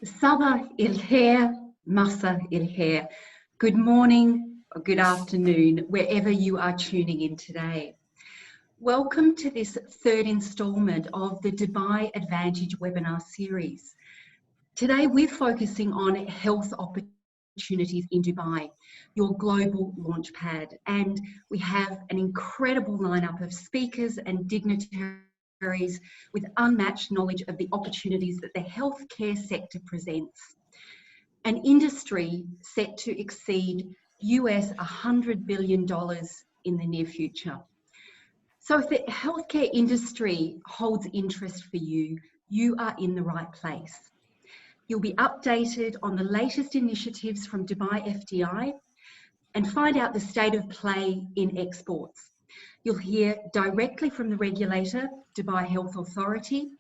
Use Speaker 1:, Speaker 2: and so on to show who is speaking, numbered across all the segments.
Speaker 1: Sabah il-Khair, Masa il-Khair. Good morning or good afternoon, wherever you are tuning in today. Welcome to this third installment of the Dubai Advantage webinar series. Today we're focusing on health opportunities in Dubai, your global launchpad, and we have an incredible lineup of speakers and dignitaries with unmatched knowledge of the opportunities that the healthcare sector presents. An industry set to exceed US $100 billion in the near future. So if the healthcare industry holds interest for you, you are in the right place. You'll be updated on the latest initiatives from Dubai FDI and find out the state of play in exports. You'll hear directly from the regulator, Dubai Health Authority,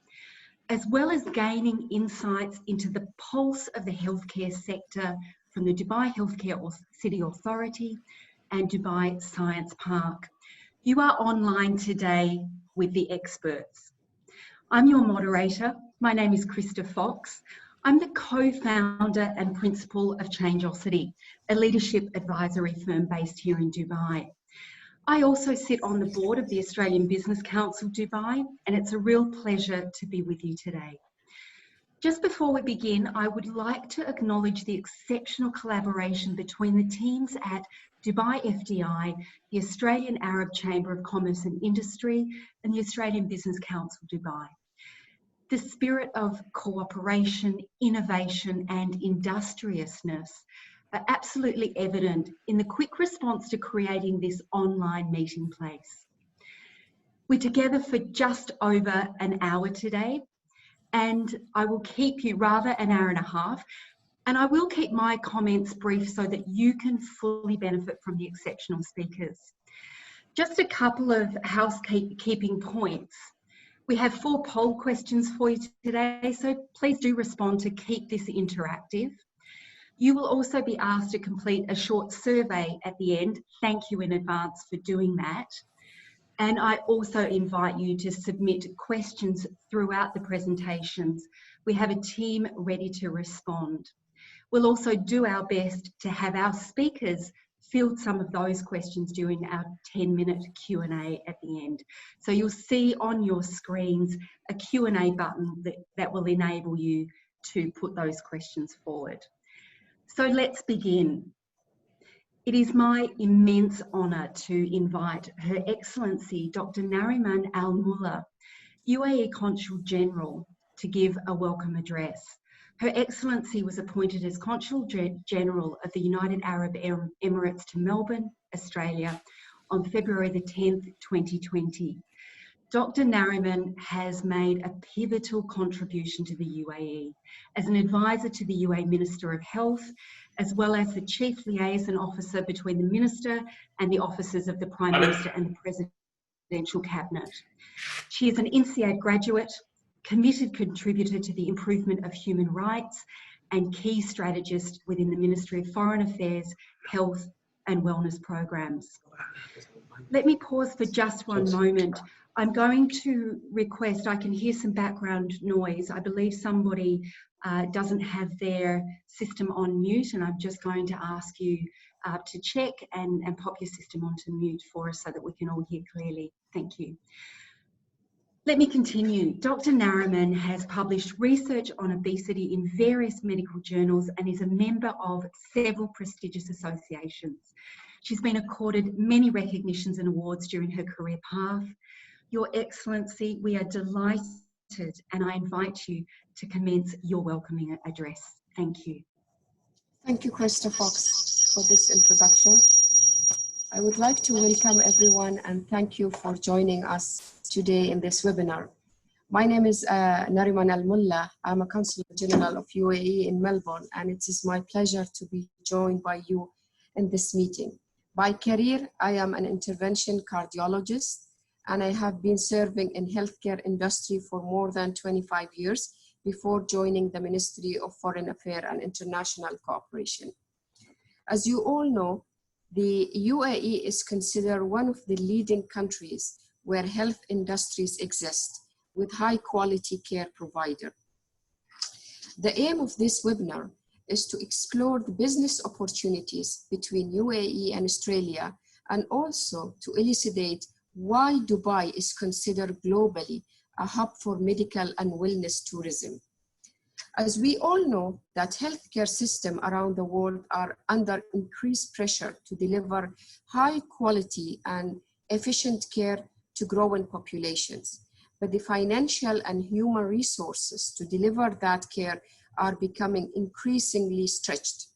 Speaker 1: as well as gaining insights into the pulse of the healthcare sector from the Dubai Healthcare City Authority and Dubai Science Park. You are online today with the experts. I'm your moderator. My name is Christa Fox. I'm the co-founder and principal of Changeosity, a leadership advisory firm based here in Dubai. I also sit on the board of the Australian Business Council Dubai, and it's a real pleasure to be with you today. Just before we begin, I would like to acknowledge the exceptional collaboration between the teams at Dubai FDI, the Australian Arab Chamber of Commerce and Industry, and the Australian Business Council Dubai. The spirit of cooperation, innovation, and industriousness are absolutely evident in the quick response to creating this online meeting place. We're together for just over an hour today, and I will keep you rather an hour and a half, and I will keep my comments brief so that you can fully benefit from the exceptional speakers. Just a couple of housekeeping points. We have 4 poll questions for you today, so please do respond to keep this interactive. You will also be asked to complete a short survey at the end. Thank you in advance for doing that. And I also invite you to submit questions throughout the presentations. We have a team ready to respond. We'll also do our best to have our speakers field some of those questions during our 10-minute Q&A at the end. So you'll see on your screens a Q&A button that will enable you to put those questions forward. So let's begin. It is my immense honour to invite Her Excellency Dr. Nariman Al-Mulla, UAE Consul General, to give a welcome address. Her Excellency was appointed as Consul General of the United Arab Emirates to Melbourne, Australia on February the 10th, 2020. Dr. Nariman has made a pivotal contribution to the UAE as an advisor to the UAE Minister of Health, as well as the Chief Liaison Officer between the Minister and the officers of the Prime Minister and the Presidential Cabinet. She is an INSEAD graduate, committed contributor to the improvement of human rights, and key strategist within the Ministry of Foreign Affairs, Health and Wellness programs. Let me pause for just one moment. I'm going to request, I can hear some background noise. I believe somebody doesn't have their system on mute, and I'm just going to ask you to check and pop your system onto mute for us so that we can all hear clearly. Thank you. Let me continue. Dr. Nariman has published research on obesity in various medical journals and is a member of several prestigious associations. She's been accorded many recognitions and awards during her career path. Your Excellency, we are delighted, and I invite you to commence your welcoming address. Thank you.
Speaker 2: Thank you, Christa Fox, for this introduction. I would like to welcome everyone and thank you for joining us today in this webinar. My name is Nariman Al-Mulla. I'm a Consul General of UAE in Melbourne, and it is my pleasure to be joined by you in this meeting. By career, I am an intervention cardiologist, and I have been serving in healthcare industry for more than 25 years before joining the Ministry of Foreign Affairs and International Cooperation. As you all know, the UAE is considered one of the leading countries where health industries exist with high quality care provider. The aim of this webinar is to explore the business opportunities between UAE and Australia, and also to elucidate why Dubai is considered globally a hub for medical and wellness tourism. As we all know that healthcare systems around the world are under increased pressure to deliver high quality and efficient care to growing populations, but the financial and human resources to deliver that care are becoming increasingly stretched.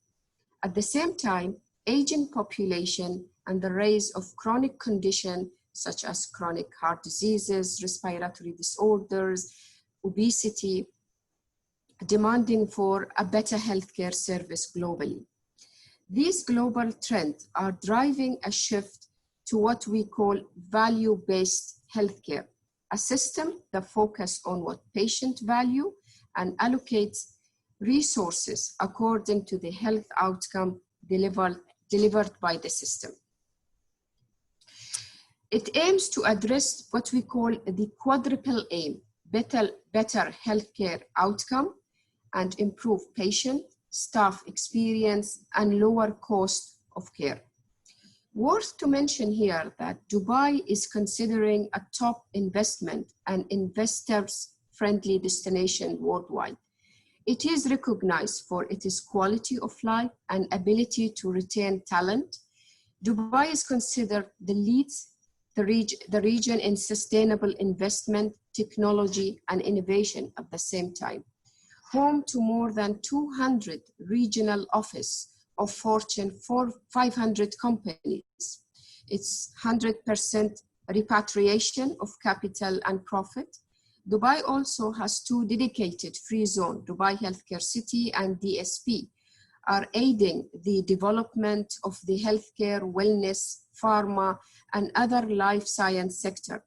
Speaker 2: At the same time, aging population and the rise of chronic conditions such as chronic heart diseases, respiratory disorders, obesity, demanding for a better healthcare service globally. These global trends are driving a shift to what we call value-based healthcare, a system that focuses on what patients value and allocates resources according to the health outcome delivered by the system. It aims to address what we call the quadruple aim: better healthcare outcome and improve patient, staff experience, and lower cost of care. Worth to mention here that Dubai is considering a top investment and investors-friendly destination worldwide. It is recognized for its quality of life and ability to retain talent. Dubai is considered the region in sustainable investment, technology, and innovation at the same time. Home to more than 200 regional offices of Fortune 500 companies. It's 100% repatriation of capital and profit. Dubai also has 2 dedicated free zones, Dubai Healthcare City and DSP, are aiding the development of the healthcare, wellness, pharma, and other life science sector.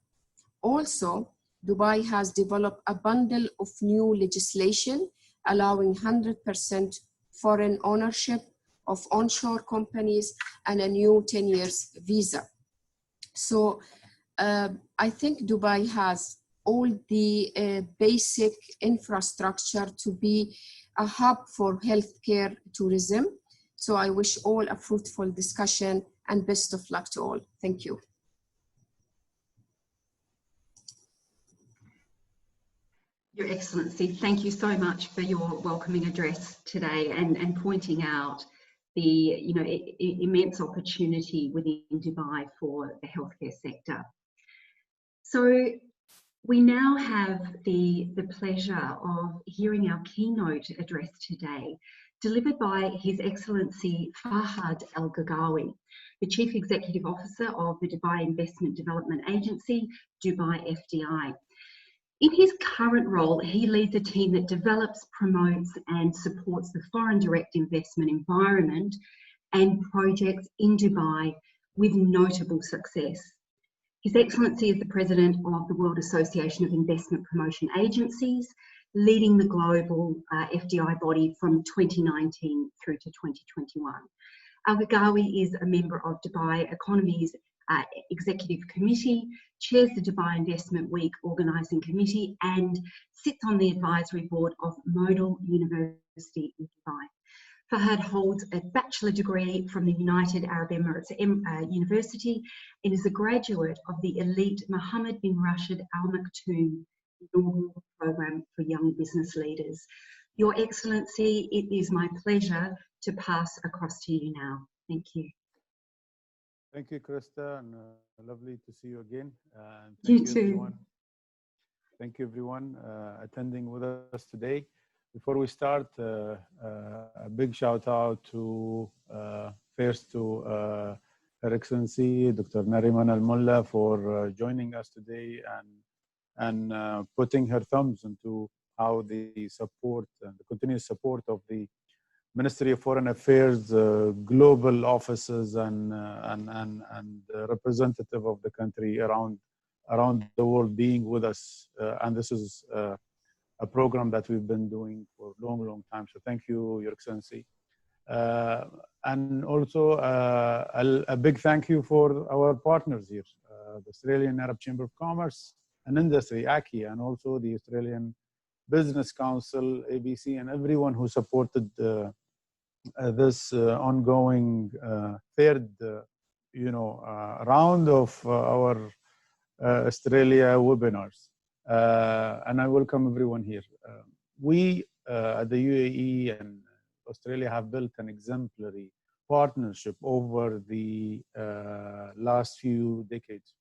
Speaker 2: Also, Dubai has developed a bundle of new legislation allowing 100% foreign ownership of onshore companies and a new 10 years visa. So I think Dubai has all the basic infrastructure to be a hub for healthcare tourism. So I wish all a fruitful discussion and best of luck to all. Thank you.
Speaker 1: Your Excellency, thank you so much for your welcoming address today and pointing out the immense opportunity within Dubai for the healthcare sector. So we now have the pleasure of hearing our keynote address today, delivered by His Excellency Fahad Al Gagawi, the Chief Executive Officer of the Dubai Investment Development Agency, Dubai FDI. In his current role, he leads a team that develops, promotes, and supports the foreign direct investment environment and projects in Dubai with notable success. His Excellency is the President of the World Association of Investment Promotion Agencies, leading the global FDI body from 2019 through to 2021. Al Gagawi is a member of Dubai Economy's Executive Committee, chairs the Dubai Investment Week Organising Committee, and sits on the advisory board of Model University in Dubai. Fahad holds a bachelor degree from the United Arab Emirates University and is a graduate of the elite Mohammed bin Rashid Al Maktoum inaugural program for young business leaders. Your Excellency, it is my pleasure to pass across to you now. Thank you.
Speaker 3: Thank you, Christa, and lovely to see you again. And
Speaker 1: you too.
Speaker 3: Everyone. Thank you, everyone, attending with us today. Before we start, a big shout out to first to Her Excellency Dr. Nariman Al Mulla for joining us today and putting her thumbs into how the support and the continuous support of the Ministry of Foreign Affairs, global offices, and representative of the country around the world being with us. And this is a program that we've been doing for a long time. So thank you, Your Excellency. And also a big thank you for our partners here, the Australian Arab Chamber of Commerce and Industry, ACI, and also the Australian Business Council, ABC, and everyone who supported this ongoing third, round of our Australia webinars. And I welcome everyone here. We at the UAE and Australia have built an exemplary partnership over the last few decades.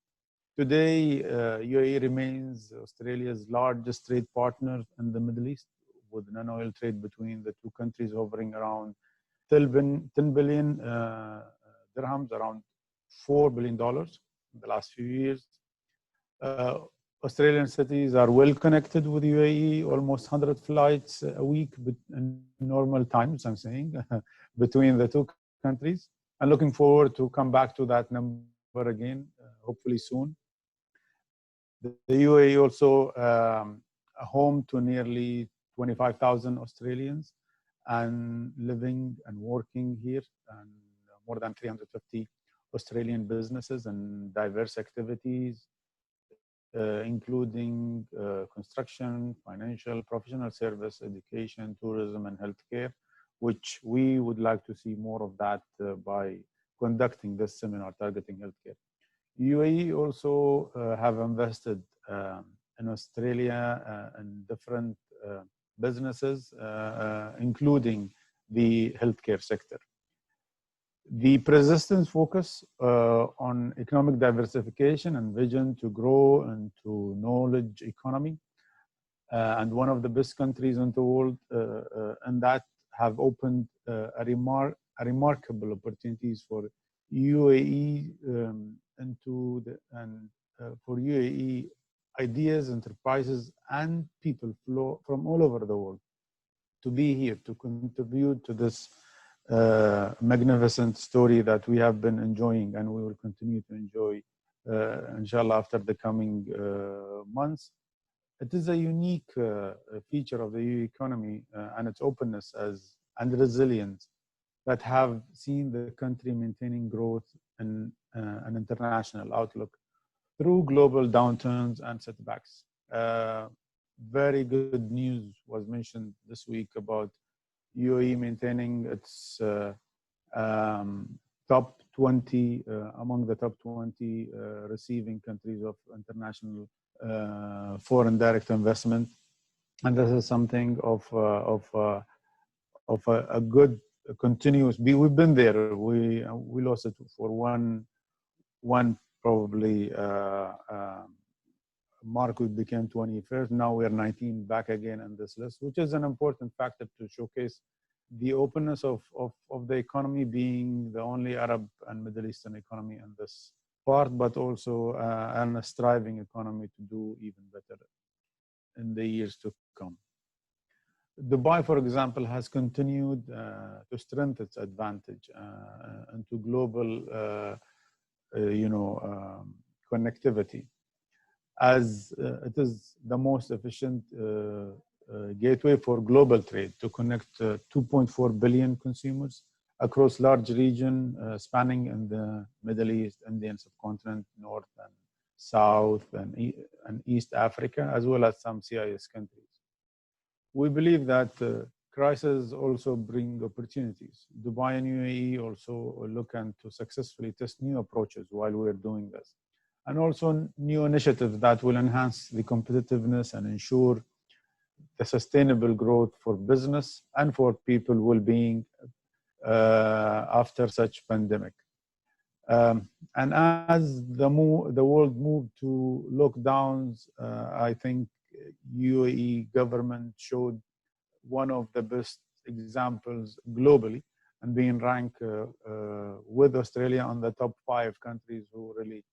Speaker 3: Today, UAE remains Australia's largest trade partner in the Middle East, with non-oil trade between the two countries hovering around 10 billion dirhams, around $4 billion in the last few years. Australian cities are well connected with UAE, almost 100 flights a week in normal times, I'm saying, between the two countries. I'm looking forward to come back to that number again, hopefully soon. The UAE also a home to nearly 25,000 Australians and living and working here, and more than 350 Australian businesses and diverse activities, including construction, financial, professional service, education, tourism, and healthcare, which we would like to see more of that by conducting this seminar targeting healthcare. UAE also have invested in Australia and different businesses, including the healthcare sector. The persistent focus on economic diversification and vision to grow into knowledge economy, and one of the best countries in the world, and that have opened remarkable opportunities for UAE for UAE ideas, enterprises, and people flow from all over the world to be here to contribute to this magnificent story that we have been enjoying and we will continue to enjoy, inshallah, after the coming months. It is a unique feature of the UAE economy and its openness and resilience that have seen the country maintaining growth and an international outlook through global downturns and setbacks. Very good news was mentioned this week about UAE maintaining its top 20, among the top 20 receiving countries of international foreign direct investment. And this is something of a good continuous, we've been there. We lost it for one probably mark. We became 21st. Now we're 19 back again on this list, which is an important factor to showcase the openness of the economy, being the only Arab and Middle Eastern economy in this part, but also a striving economy to do even better in the years to come. Dubai, for example, has continued to strengthen its advantage into global connectivity, as it is the most efficient gateway for global trade to connect 2.4 billion consumers across large region spanning in the Middle East, Indian subcontinent, North and South and East Africa, as well as some CIS countries. We believe that crises also bring opportunities. Dubai and UAE also look to successfully test new approaches while we're doing this, and also new initiatives that will enhance the competitiveness and ensure the sustainable growth for business and for people well-being after such pandemic. And as the world moved to lockdowns, I think UAE government showed one of the best examples globally, and being ranked with Australia on the top 5 countries who really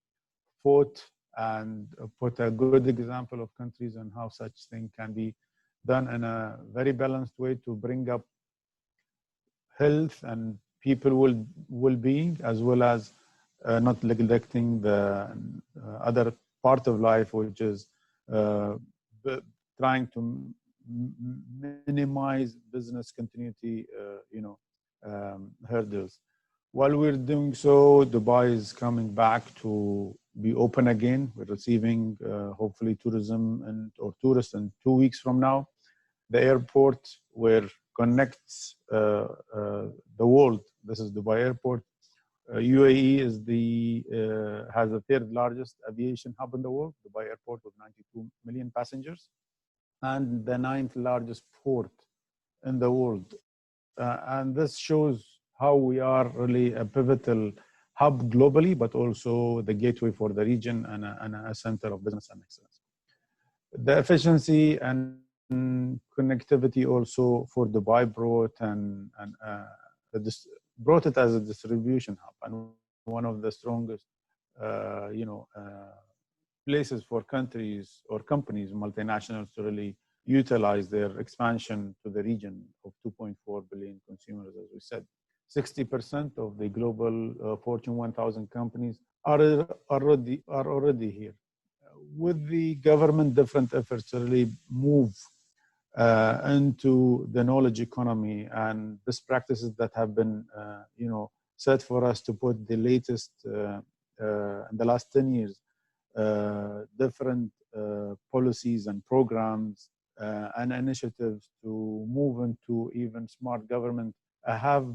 Speaker 3: fought and put a good example of countries and how such thing can be done in a very balanced way to bring up health and people well-being, as well as not neglecting the other part of life, which is trying to minimize business continuity, hurdles. While we're doing so, Dubai is coming back to be open again. We're receiving hopefully tourism or tourists in 2 weeks from now. the airport where connects the world. This is Dubai Airport. UAE is has the third largest aviation hub in the world, Dubai Airport, with 92 million passengers, and the 9th largest port in the world. And this shows how we are really a pivotal hub globally, but also the gateway for the region and a center of business and excellence. The efficiency and connectivity also for Dubai brought it as a distribution hub and one of the strongest, places for countries or companies, multinationals, to really utilize their expansion to the region of 2.4 billion consumers, as we said. 60% of the global Fortune 1000 companies are already here. With the government different efforts to really move into the knowledge economy and best practices that have been, set for us to put the latest in the last 10 years, different policies and programs and initiatives to move into even smart government have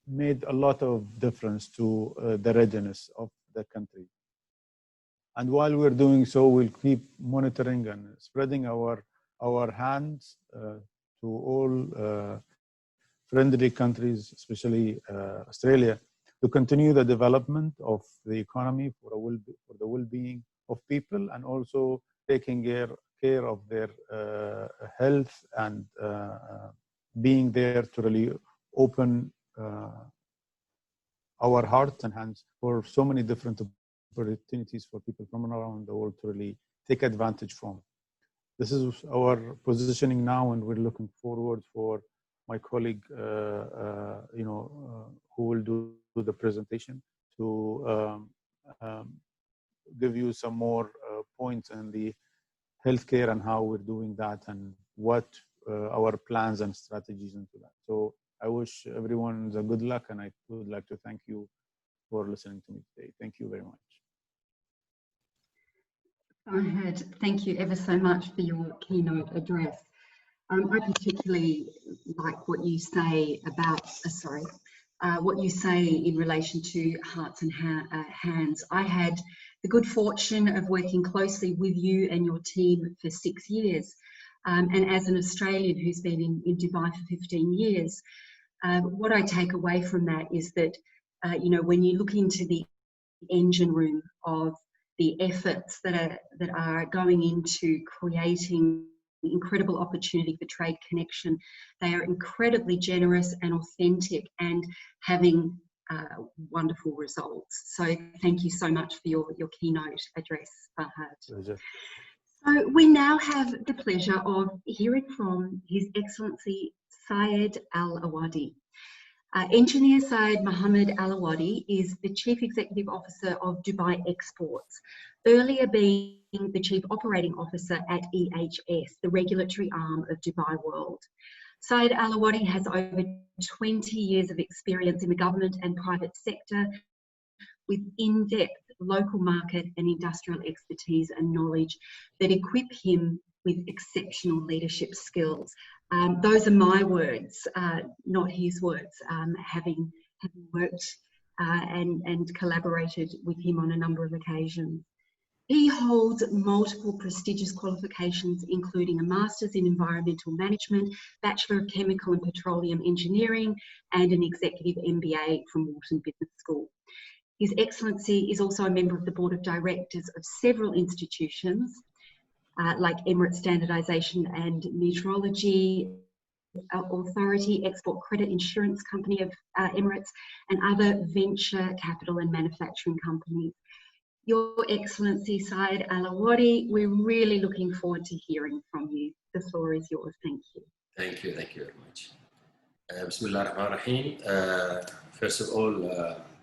Speaker 3: made a lot of difference to the readiness of the country. And while we're doing so, we'll keep monitoring and spreading our hands to all friendly countries, especially Australia, to continue the development of the economy for the well-being of people, and also taking care of their health and being there to really open our hearts and hands for so many different opportunities for people from around the world to really take advantage from. This is our positioning now, and we're looking forward for my colleague, who will do the presentation to give you some more points on the healthcare and how we're doing that and what our plans and strategies into that. So I wish everyone a good luck, and I would like to thank you for listening to me today. Thank you very much.
Speaker 1: Farhad, thank you ever so much for your keynote address. I particularly like what you say about, what you say in relation to hearts and hands. I had the good fortune of working closely with you and your team for 6 years. And as an Australian who's been in Dubai for 15 years, what I take away from that is that, when you look into the engine room of the efforts that are going into creating incredible opportunity for trade connection, they are incredibly generous and authentic and having wonderful results. So thank you so much for your keynote address, Farhad.
Speaker 3: Pleasure.
Speaker 1: So we now have the pleasure of hearing from His Excellency Syed Al-Awadi. Engineer Syed Mohammed Al-Awadi is the Chief Executive Officer of Dubai Exports, earlier being the Chief Operating Officer at EHS, the regulatory arm of Dubai World. Syed Al-Awadi has over 20 years of experience in the government and private sector with in-depth local market and industrial expertise and knowledge that equip him with exceptional leadership skills. Those are my words, not his words, having worked and collaborated with him on a number of occasions. He holds multiple prestigious qualifications, including a Master's in Environmental Management, Bachelor of Chemical and Petroleum Engineering, and an Executive MBA from Wharton Business School. His Excellency is also a member of the Board of Directors of several institutions, like Emirates Standardisation and Meteorology Authority, Export Credit Insurance Company of Emirates, and other venture capital and manufacturing companies. Your Excellency Syed Al-Awadi, we're really looking forward to hearing from you. The floor is yours. Thank you.
Speaker 4: Thank you very much. Bismillah ar-Rahman ar-Rahim. First of all,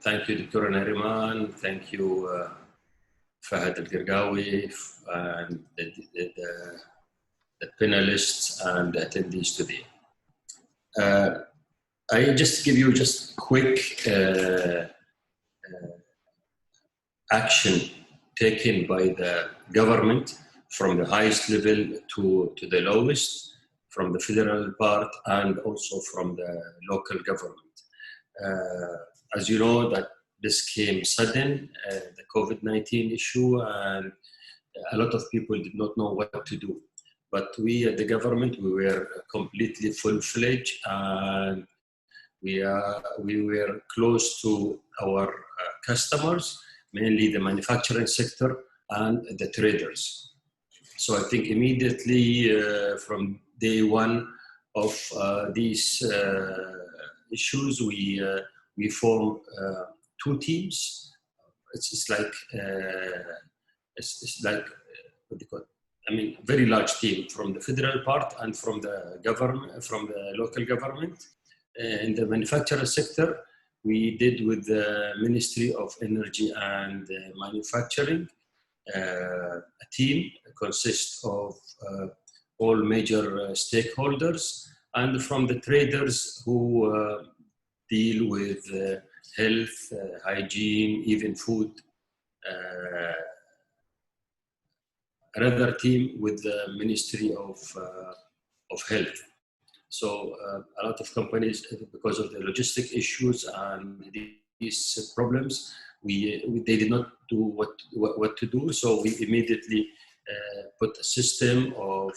Speaker 4: thank you, Dr. Nariman. Thank you, Fahad Al-Girgawi, and the panelists and the attendees today. I just give you just quick action taken by the government from the highest level to the lowest from the federal part and also from the local government. As you know, that this came sudden, the COVID-19 issue, and a lot of people did not know what to do. But we at the government, we were completely full-fledged, and we were close to our customers, mainly the manufacturing sector and the traders. So I think immediately from day one of these issues, we formed 2 teams. It's like what do you call it? I mean, very large team from the federal part and from the government, from the local government. In the manufacturer sector, we did with the Ministry of Energy and Manufacturing. A team consists of all major stakeholders, and from the traders who deal with health, hygiene, even food. Another team with the Ministry of Health. So a lot of companies, because of the logistic issues and these problems, they did not do what to do. So we immediately put a system of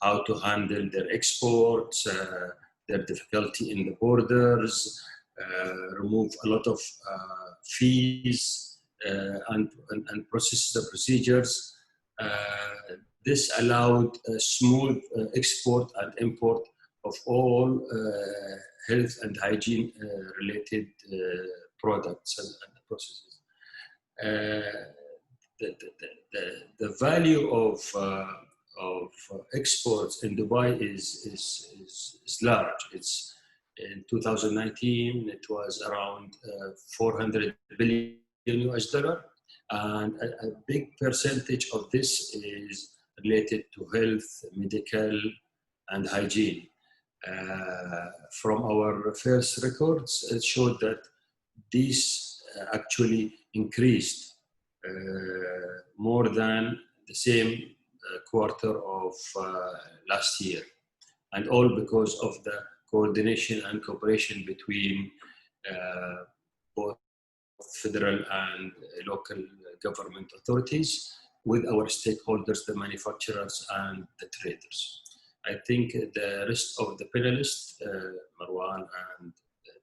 Speaker 4: how to handle their exports, their difficulty in the borders, remove a lot of fees, and process the procedures. This allowed a smooth export and import of all health and hygiene related products and processes. The value of exports in Dubai is large. It's in 2019 it was around $400 billion US, and a big percentage of this is related to health, medical, and hygiene. From our first records, it showed that these actually increased more than the same quarter of last year. And all because of the coordination and cooperation between both federal and local government authorities with our stakeholders, the manufacturers and the traders. I think the rest of the panelists, Marwan and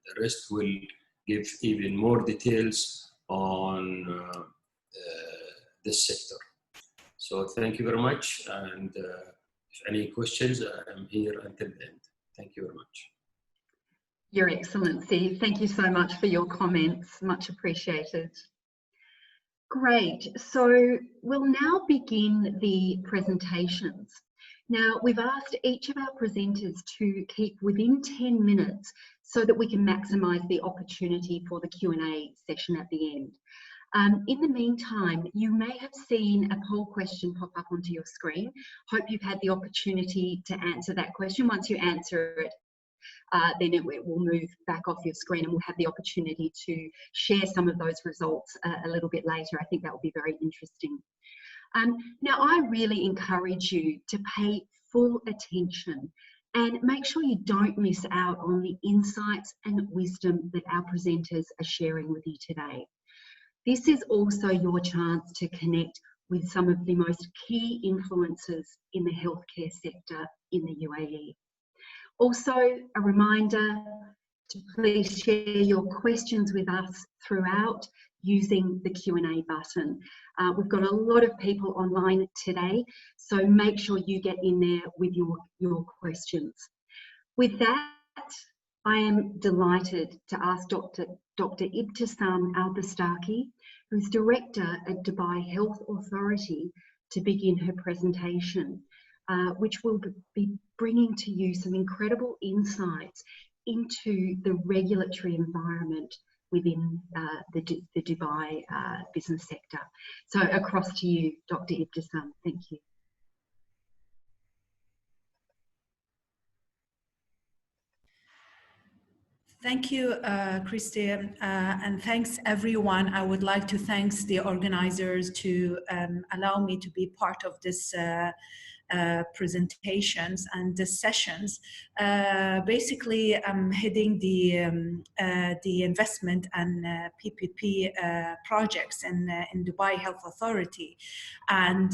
Speaker 4: the rest, will give even more details on this sector. So thank you very much, and if any questions, I'm here until the end. Thank you very much.
Speaker 1: Your Excellency, thank you so much for your comments, much appreciated. Great, so we'll now begin the presentations. Now, we've asked each of our presenters to keep within 10 minutes so that we can maximise the opportunity for the Q&A session at the end. In the meantime, you may have seen a poll question pop up onto your screen. Hope you've had the opportunity to answer that question. Once you answer it, then it will move back off your screen and we'll have the opportunity to share some of those results a little bit later. I think that will be very interesting. Now, I really encourage you to pay full attention and make sure you don't miss out on the insights and wisdom that our presenters are sharing with you today. This is also your chance to connect with some of the most key influencers in the healthcare sector in the UAE. Also, a reminder to please share your questions with us throughout using the Q&A button. We've got a lot of people online today, so make sure you get in there with your questions. With that, I am delighted to ask Dr. Ibtisam Al-Bastaki, who's Director at Dubai Health Authority, to begin her presentation, which will be bringing to you some incredible insights into the regulatory environment within the Dubai business sector. So across to you, Dr. Ibtisam. Thank you.
Speaker 5: Thank you, Christa, and thanks everyone. I would like to thank the organizers to allow me to be part of this presentations and the sessions. Basically, I'm heading the investment and PPP projects in Dubai Health Authority, and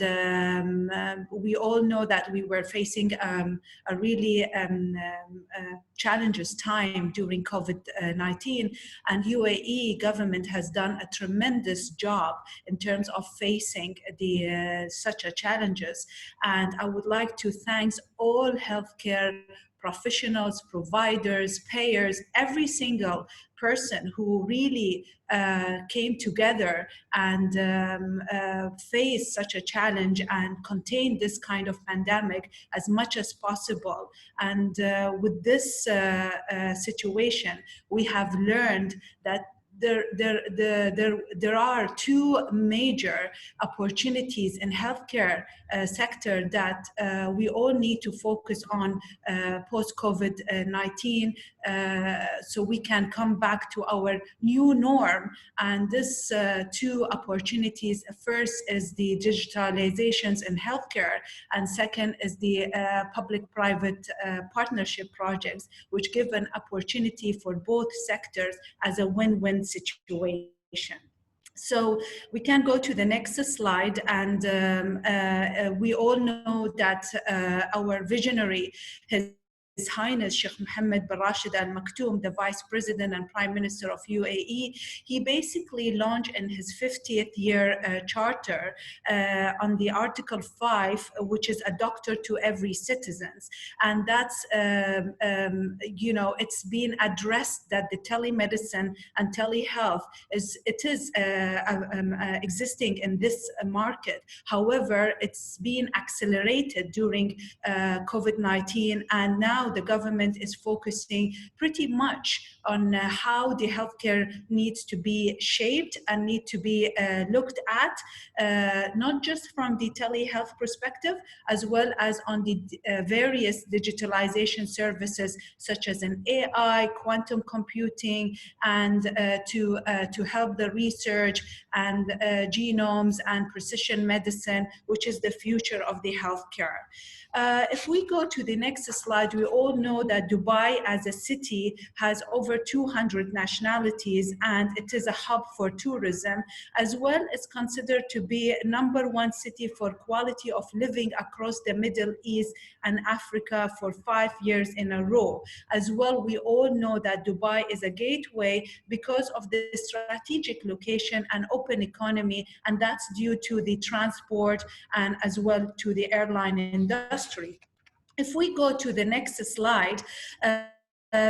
Speaker 5: we all know that we were facing a really challenges time during COVID-19, and UAE government has done a tremendous job in terms of facing such a challenges. And I would like to thank all healthcare professionals, providers, payers, every single person who really came together and faced such a challenge and contained this kind of pandemic as much as possible. And with this situation, we have learned that there are two major opportunities in healthcare sector that we all need to focus on post-COVID-19, so we can come back to our new norm. And this two opportunities, first is the digitalizations in healthcare, and second is the public-private partnership projects, which give an opportunity for both sectors as a win-win situation. So we can go to the next slide, and we all know that our visionary, His Highness Sheikh Mohammed bin Rashid Al Maktoum, the Vice President and Prime Minister of UAE, he basically launched in his 50th year charter on the Article 5, which is a doctor to every citizen. And that's, you know, it's been addressed that the telemedicine and telehealth is existing in this market. However, it's been accelerated during COVID-19, and now the government is focusing pretty much on how the healthcare needs to be shaped and need to be looked at, not just from the telehealth perspective, as well as on the various digitalization services such as an AI, quantum computing, and to help the research and genomes and precision medicine, which is the future of the healthcare. If we go to the next slide, we all know that Dubai as a city has over 200 nationalities, and it is a hub for tourism, as well as considered to be #1 city for quality of living across the Middle East and Africa for 5 years in a row. As well, we all know that Dubai is a gateway because of the strategic location and open economy, and that's due to the transport and as well to the airline industry. If we go to the next slide,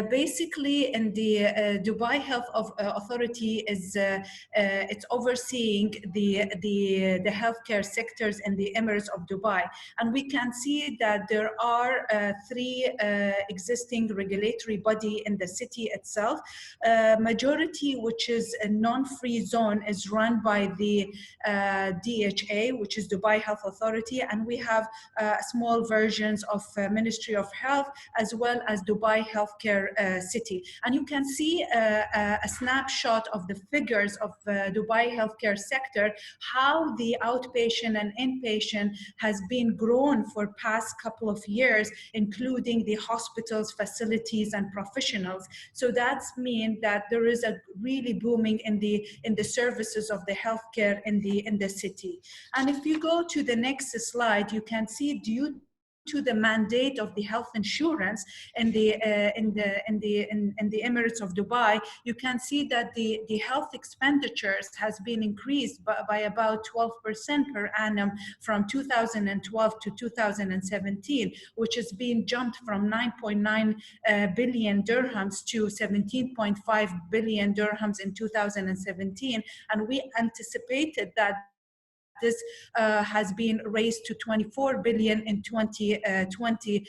Speaker 5: basically in the Dubai Health Authority is it's overseeing the healthcare sectors in the Emirates of Dubai, and we can see that there are 3 existing regulatory body in the city itself. Majority, which is a non-free zone, is run by the DHA, which is Dubai Health Authority, and we have small versions of Ministry of Health as well as Dubai Healthcare City. And you can see a snapshot of the figures of Dubai healthcare sector, how the outpatient and inpatient has been grown for past couple of years, including the hospitals, facilities, and professionals. So that's mean that there is a really booming in the services of the healthcare in the city. And if you go to the next slide, you can see due to the mandate of the health insurance in the Emirates of Dubai, you can see that the health expenditures has been increased by about 12% per annum from 2012 to 2017, which has been jumped from 9.9 billion dirhams to 17.5 billion dirhams in 2017, and we anticipated that this has been raised to 24 billion in 2020.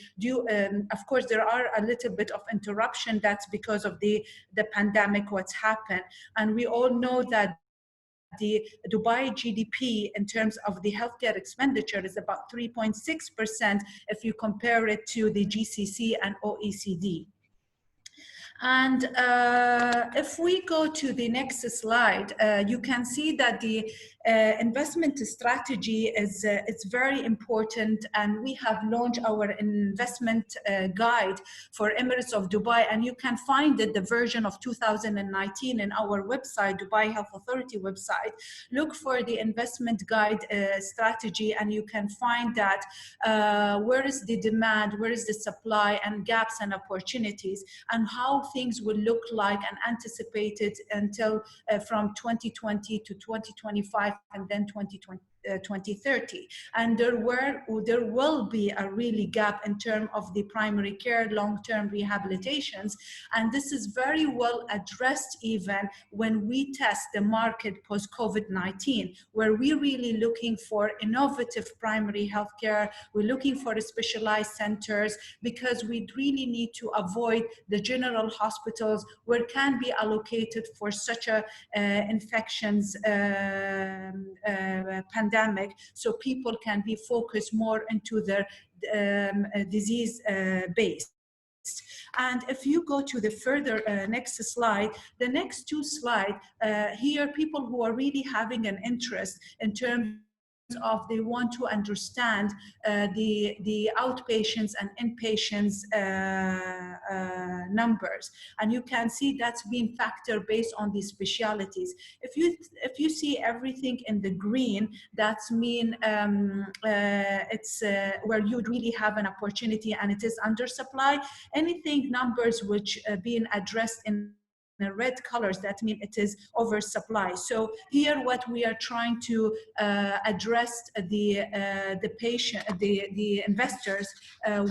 Speaker 5: Of course, there are a little bit of interruption. That's because of the pandemic, what's happened. And we all know that the Dubai GDP in terms of the healthcare expenditure is about 3.6% if you compare it to the GCC and OECD. And if we go to the next slide, you can see that investment strategy is it's very important, and we have launched our investment guide for Emirates of Dubai, and you can find it, the version of 2019, in our website, Dubai Health Authority website. Look for the investment guide strategy, and you can find that where is the demand, where is the supply, and gaps and opportunities, and how things will look like and anticipated until from 2020 to 2025 and then 2030. And there will be a really gap in terms of the primary care, long-term rehabilitations, and this is very well addressed even when we test the market post-COVID-19, where we're really looking for innovative primary health care. We're looking for specialized centers, because we really need to avoid the general hospitals where can be allocated for such a infections pandemic, so people can be focused more into their disease base. And if you go to the further next slide, the next two slides, here people who are really having an interest in terms of they want to understand the outpatients and inpatients numbers, and you can see that's being factored based on these specialities. If you see everything in the green, that's mean it's where you'd really have an opportunity and it is undersupply. Anything numbers which being addressed in the red colors, that means it is oversupply. So here what we are trying to address the patient, the investors,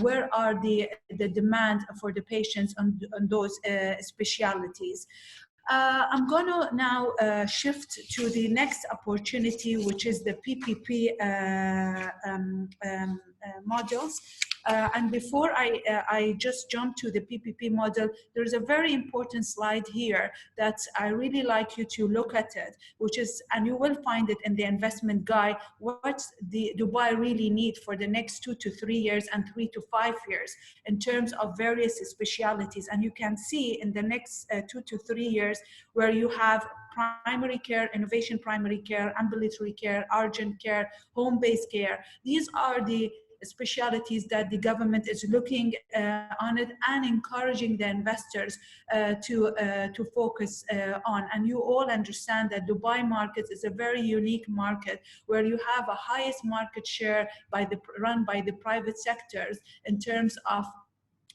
Speaker 5: where are the demand for the patients on those specialities. I'm going to now shift to the next opportunity, which is the PPP models. And before I just jump to the PPP model, there's a very important slide here that I really like you to look at it, which is, and you will find it in the investment guide, what the Dubai really need for the next 2 to 3 years and 3 to 5 years in terms of various specialities. And you can see in the next 2 to 3 years where you have primary care, innovation primary care, ambulatory care, urgent care, home-based care. These are the specialities that the government is looking on it and encouraging the investors to focus on. And you all understand that Dubai market is a very unique market where you have a highest market share run by the private sectors in terms of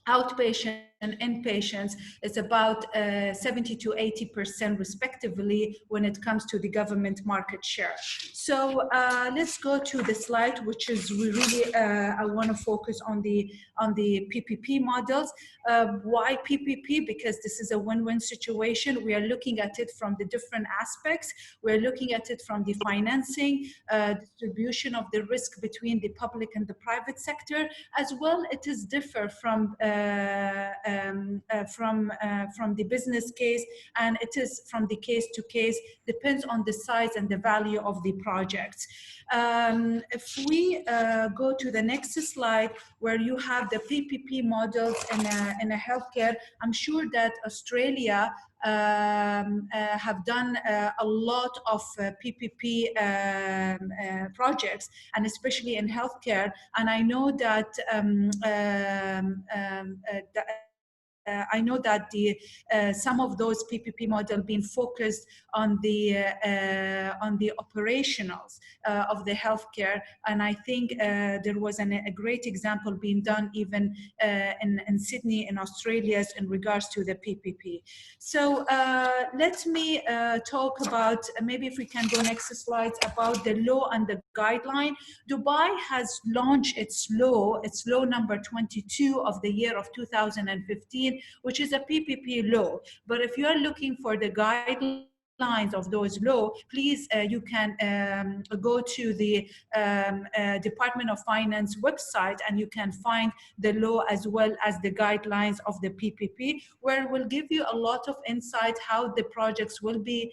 Speaker 5: outpatient and inpatients. It's about 70 to 80% respectively when it comes to the government market share. So let's go to the slide, which is really I want to focus on the PPP models. Why PPP? Because this is a win-win situation. We are looking at it from the different aspects. We're looking at it from the financing, distribution of the risk between the public and the private sector, as well. It is different from the business case, and it is from the case to case, depends on the size and the value of the projects. If we go to the next slide, where you have the PPP models in a healthcare, I'm sure that Australia have done a lot of PPP projects, and especially in healthcare. And I know that I know that some of those PPP models being focused on the operationals of the healthcare, and I think there was a great example being done even in Sydney in Australia in regards to the PPP. So let me talk about, maybe if we can go next slide, about the law and the guideline. Dubai has launched its law number 22 of the year of 2015, which is a PPP law. But if you are looking for the guidelines of those law, please you can go to the Department of Finance website, and you can find the law as well as the guidelines of the PPP, where it will give you a lot of insight how the projects will be,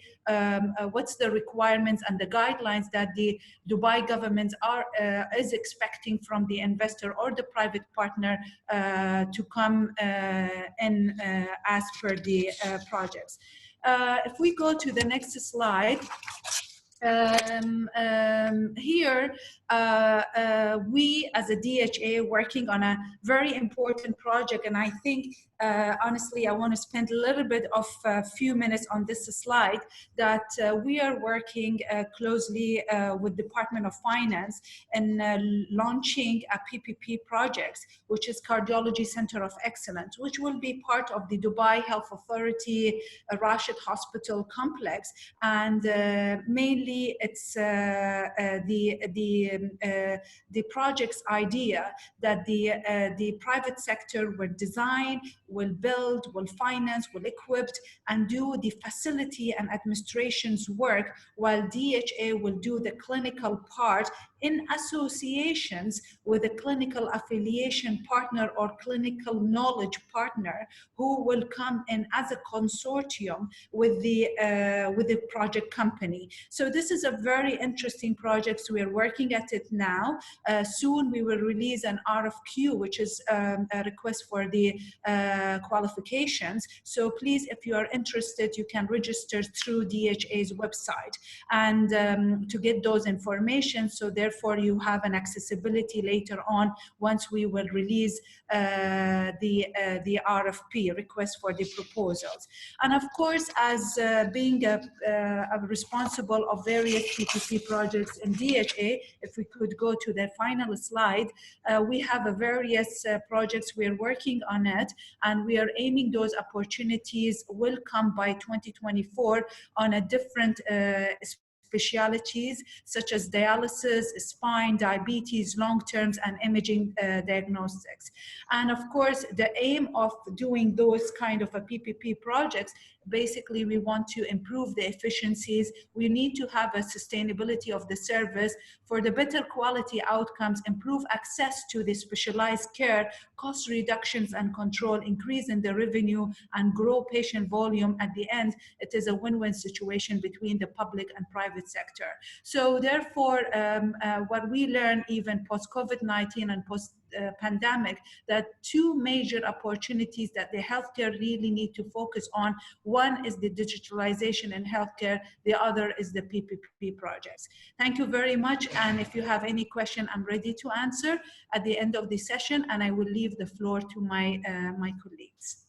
Speaker 5: what's the requirements and the guidelines that the Dubai government is expecting from the investor or the private partner to come in as per the projects. If we go to the next slide, Here, we as a DHA working on a very important project, and I think honestly I want to spend a little bit of a few minutes on this slide, that we are working closely with Department of Finance in launching a PPP project, which is Cardiology Center of Excellence, which will be part of the Dubai Health Authority Rashid Hospital complex. And mainly it's the project's idea that the private sector will design, will build, will finance, will equip, and do the facility and administration's work, while DHA will do the clinical part in associations with a clinical affiliation partner or clinical knowledge partner who will come in as a consortium with the project company. So this is a very interesting project. We are working at it now. Soon we will release an RFQ, which is a request for the qualifications. So please, if you are interested, you can register through DHA's website and to get those information. So therefore you have an accessibility later on once we will release the RFP, request for the proposals. And of course, as being a responsible of various PPP projects in DHA, if we could go to the final slide, we have a various projects we are working on it, and we are aiming those opportunities will come by 2024 on a different specialties such as dialysis, spine, diabetes, long-terms, and imaging diagnostics. And of course, the aim of doing those kind of a PPP projects, basically we want to improve the efficiencies. We need to have a sustainability of the service for the better quality outcomes, improve access to the specialized care, cost reductions and control, increase in the revenue, and grow patient volume. At the end, it is a win-win situation between the public and private sector. So therefore, what we learned even post-COVID-19 and post-pandemic, that two major opportunities that the healthcare really need to focus on. One is the digitalization in healthcare, the other is the PPP projects. Thank you very much, and if you have any question, I'm ready to answer at the end of the session, and I will leave the floor to my colleagues.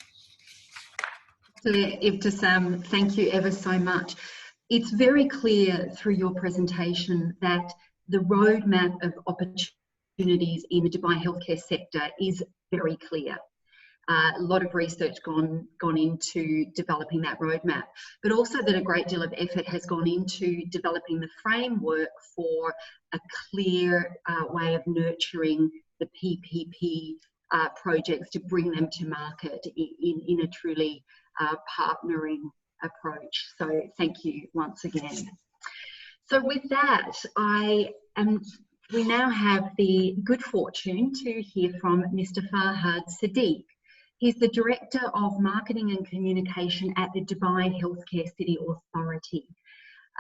Speaker 1: Ibtisam, thank you ever so much. It's very clear through your presentation that the roadmap of opportunities in the Dubai healthcare sector is very clear. A lot of research gone into developing that roadmap, but also that a great deal of effort has gone into developing the framework for a clear way of nurturing the PPP projects to bring them to market in a truly partnering approach. So thank you once again. So with that, we now have the good fortune to hear from Mr. Farhad Sadiq. He's the Director of Marketing and Communication at the Dubai Healthcare City Authority.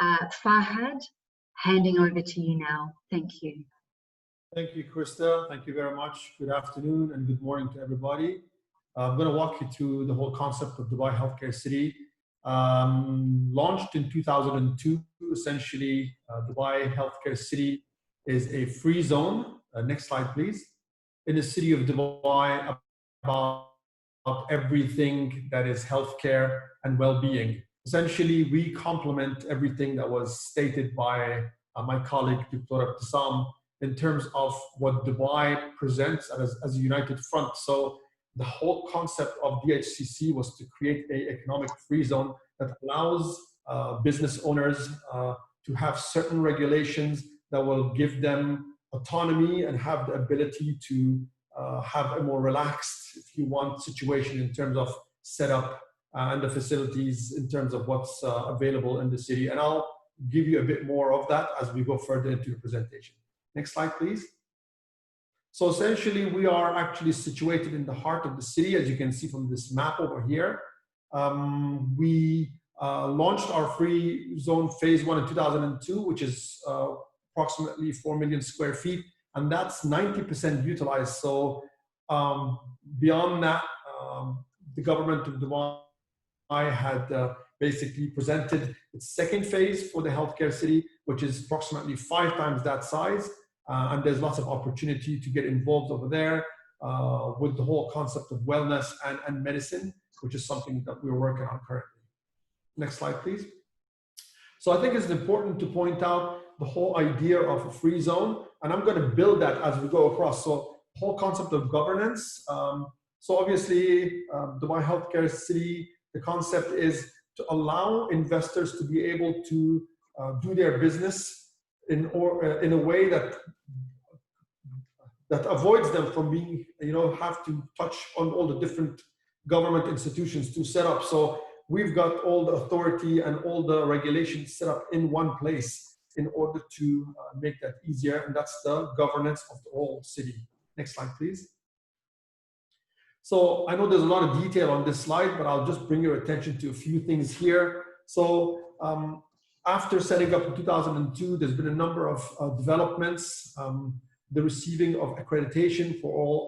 Speaker 1: Farhad, handing over to you now. Thank you.
Speaker 6: Thank you, Christa. Thank you very much. Good afternoon and good morning to everybody. I'm going to walk you through the whole concept of Dubai Healthcare City. Launched in 2002, essentially, Dubai Healthcare City is a free zone. Next slide, please. In the city of Dubai, about everything that is healthcare and well-being. Essentially, we complement everything that was stated by my colleague, Dr. Ibtisam, in terms of what Dubai presents as a united front. So the whole concept of DHCC was to create an economic free zone that allows business owners to have certain regulations that will give them autonomy and have the ability to have a more relaxed, if you want, situation in terms of setup and the facilities in terms of what's available in the city. And I'll give you a bit more of that as we go further into the presentation. Next slide, please. So essentially, we are actually situated in the heart of the city, as you can see from this map over here. We launched our free zone phase 1 in 2002, which is approximately 4 million square feet, and that's 90% utilized. So beyond that, the government of Dubai had basically presented its second phase for the healthcare city, which is approximately 5 times that size. And there's lots of opportunity to get involved over there with the whole concept of wellness and medicine, which is something that we're working on currently. Next slide, please. So I think it's important to point out the whole idea of a free zone, and I'm going to build that as we go across. So the whole concept of governance. So obviously, Dubai Healthcare City, the concept is to allow investors to be able to do their business in a way that avoids them from being, have to touch on all the different government institutions to set up. So we've got all the authority and all the regulations set up in one place in order to make that easier, and that's the governance of the whole city. Next slide, please. So I know there's a lot of detail on this slide, but I'll just bring your attention to a few things here. So after setting up in 2002, there's been a number of developments. The receiving of accreditation for all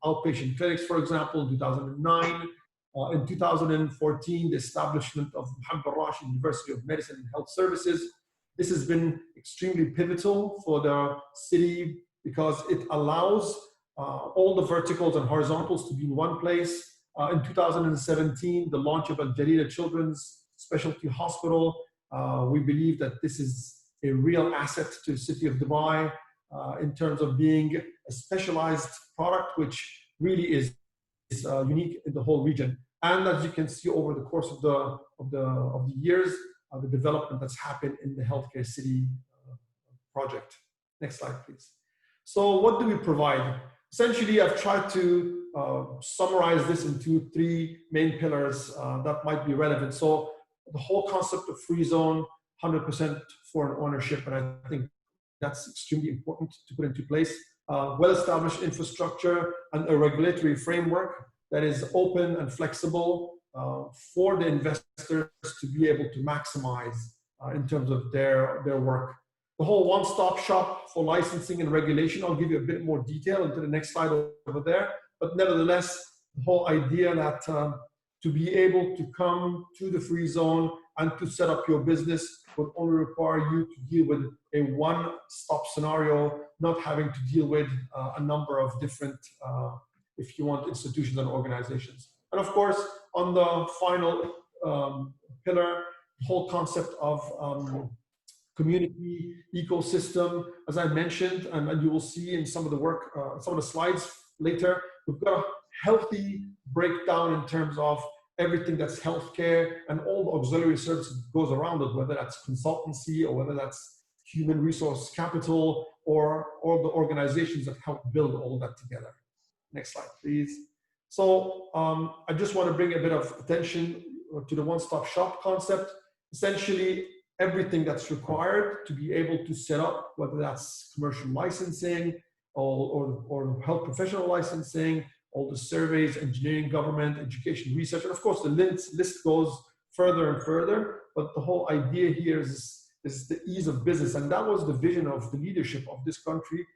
Speaker 6: outpatient clinics, for example, in 2009. In 2014, the establishment of Mohammed bin Rashid University of Medicine and Health Services. This has been extremely pivotal for the city because it allows all the verticals and horizontals to be in one place. In 2017, the launch of Al-Jalila Children's Specialty Hospital. We believe that this is a real asset to the city of Dubai in terms of being a specialized product, which really is unique in the whole region. And as you can see over the course of the years, the development that's happened in the Healthcare City project. Next slide, please. So what do we provide? Essentially, I've tried to summarize this into 3 main pillars that might be relevant. So the whole concept of free zone, 100% foreign ownership, and I think that's extremely important to put into place. Well-established infrastructure and a regulatory framework that is open and flexible for the investors to be able to maximize in terms of their work. The whole one-stop shop for licensing and regulation, I'll give you a bit more detail into the next slide over there. But nevertheless, the whole idea that to be able to come to the free zone and to set up your business would only require you to deal with a one-stop scenario, not having to deal with a number of different, if you want, institutions and organizations. And of course, on the final pillar, the whole concept of community ecosystem, as I mentioned, and you will see in some of the work, some of the slides later, we've got a healthy breakdown in terms of everything that's healthcare and all the auxiliary services that goes around it, whether that's consultancy or whether that's human resource capital or the organizations that help build all that together. Next slide, please. So I just want to bring a bit of attention to the one-stop shop concept. Essentially, everything that's required to be able to set up, whether that's commercial licensing or health professional licensing, all the surveys, engineering, government, education, research, and of course the list goes further and further, but the whole idea here is the ease of business, and that was the vision of the leadership of this country,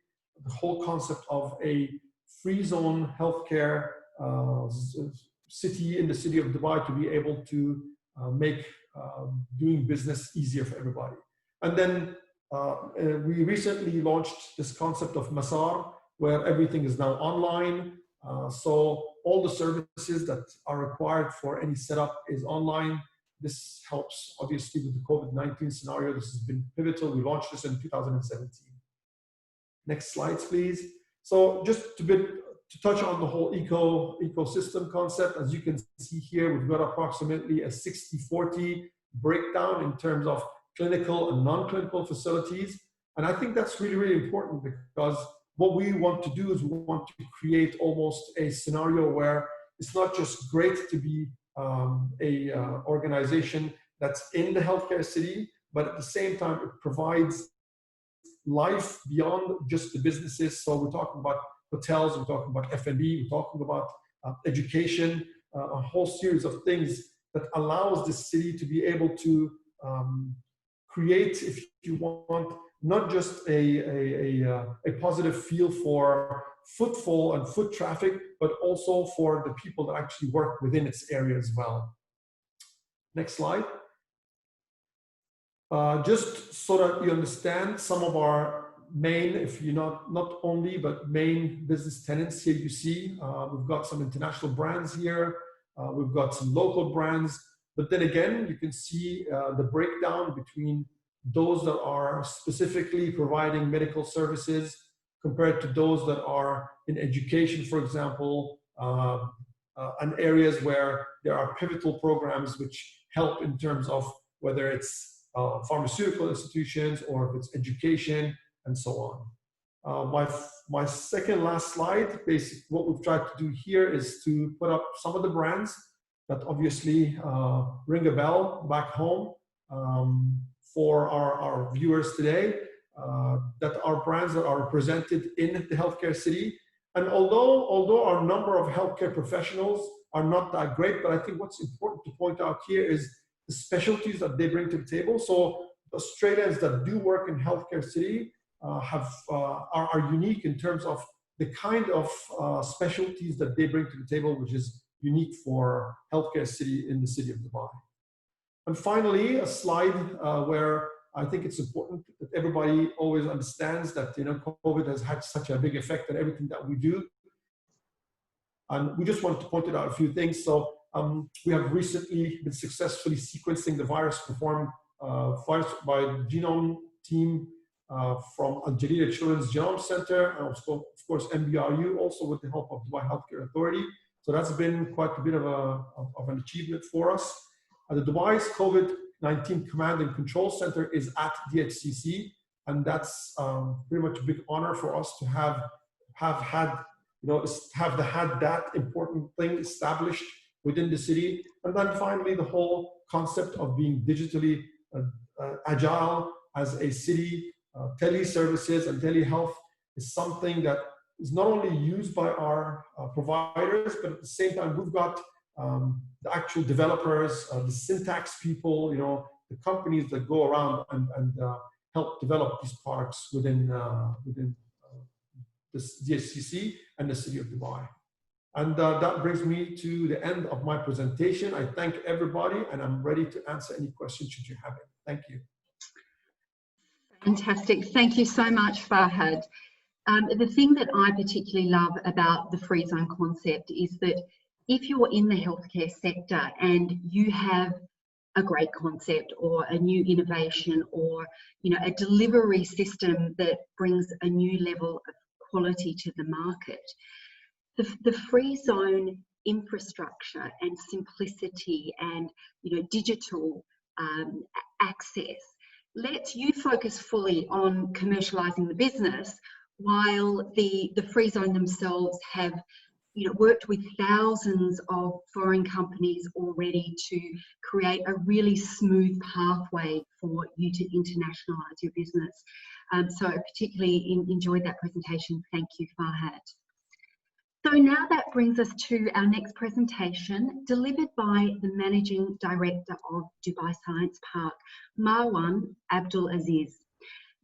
Speaker 6: the whole concept of a free zone healthcare city in the city of Dubai to be able to make doing business easier for everybody. And then we recently launched this concept of Masar, where everything is now online. So all the services that are required for any setup is online. This helps obviously with the COVID-19 scenario. This has been pivotal. We launched this in 2017. Next slides, please. So just to touch on the whole ecosystem concept, as you can see here, we've got approximately a 60-40 breakdown in terms of clinical and non-clinical facilities. And I think that's really, really important because what we want to do is we want to create almost a scenario where it's not just great to be a organization that's in the healthcare city, but at the same time, it provides life beyond just the businesses. So we're talking about hotels, we're talking about F&B, we're talking about education, a whole series of things that allows the city to be able to create, if you want, not just a positive feel for footfall and foot traffic, but also for the people that actually work within its area as well. Next slide. Just so that you understand some of our main, if you're not only, but main business tenants here you see. We've got some international brands here. We've got some local brands. But then again, you can see the breakdown between those that are specifically providing medical services compared to those that are in education, for example, and areas where there are pivotal programs which help in terms of whether it's pharmaceutical institutions or if it's education and so on. My second last slide, basically what we've tried to do here is to put up some of the brands that obviously ring a bell back home for our viewers today, that are brands that are represented in the healthcare city. And although our number of healthcare professionals are not that great, but I think what's important to point out here is the specialties that they bring to the table. So Australians that do work in healthcare city are unique in terms of the kind of specialties that they bring to the table, which is unique for healthcare city in the city of Dubai. And finally, a slide where I think it's important that everybody always understands that COVID has had such a big effect on everything that we do. And we just wanted to point out a few things. So we have recently been successfully sequencing the virus performed by the genome team from Al Jalila Children's Genome Center, and also, of course, MBRU, also with the help of Dubai Healthcare Authority. So that's been quite a bit of an achievement for us. The Dubai's COVID-19 Command and Control Center is at DHCC, and that's pretty much a big honor for us to have had that important thing established within the city. And then finally, the whole concept of being digitally agile as a city, tele-services and telehealth is something that is not only used by our providers, but at the same time, we've got the actual developers, the syntax people, the companies that go around and help develop these products within this DHCC and the city of Dubai. And that brings me to the end of my presentation. I thank everybody, and I'm ready to answer any questions should you have it. Thank you.
Speaker 1: Fantastic. Thank you so much, Farhad. The thing that I particularly love about the free zone concept is that if you're in the healthcare sector and you have a great concept or a new innovation or a delivery system that brings a new level of quality to the market, the free zone infrastructure and simplicity and digital access lets you focus fully on commercializing the business, while the free zone themselves have worked with thousands of foreign companies already to create a really smooth pathway for you to internationalize your business. So I particularly enjoyed that presentation. Thank you, Farhad. So now that brings us to our next presentation, delivered by the Managing Director of Dubai Science Park, Marwan Abdulaziz.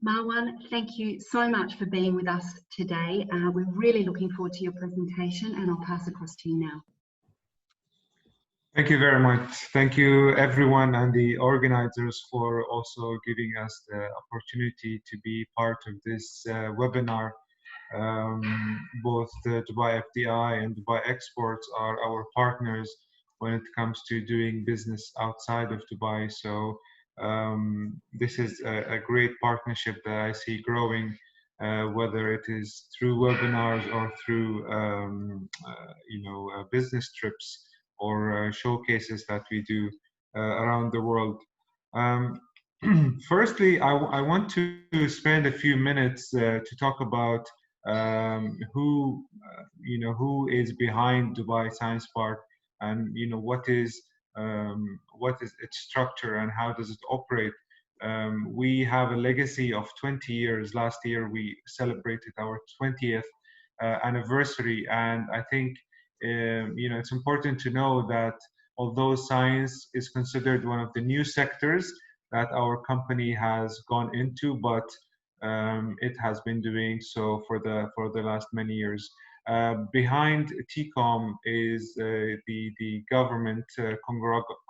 Speaker 1: Marwan, thank you so much for being with us today. We're really looking forward to your presentation, and I'll pass across to you now.
Speaker 7: Thank you very much. Thank you, everyone, and the organizers for also giving us the opportunity to be part of this webinar. Both the Dubai FDI and Dubai Exports are our partners when it comes to doing business outside of Dubai. So this is a great partnership that I see growing, whether it is through webinars or through business trips or showcases that we do around the world. Firstly, I want to spend a few minutes to talk about who is behind Dubai Science Park, and what is its structure and how does it operate. We have a legacy of 20 years. Last year we celebrated our 20th anniversary, and I think it's important to know that although science is considered one of the new sectors that our company has gone into, but it has been doing so for the last many years. Behind TCOM is the government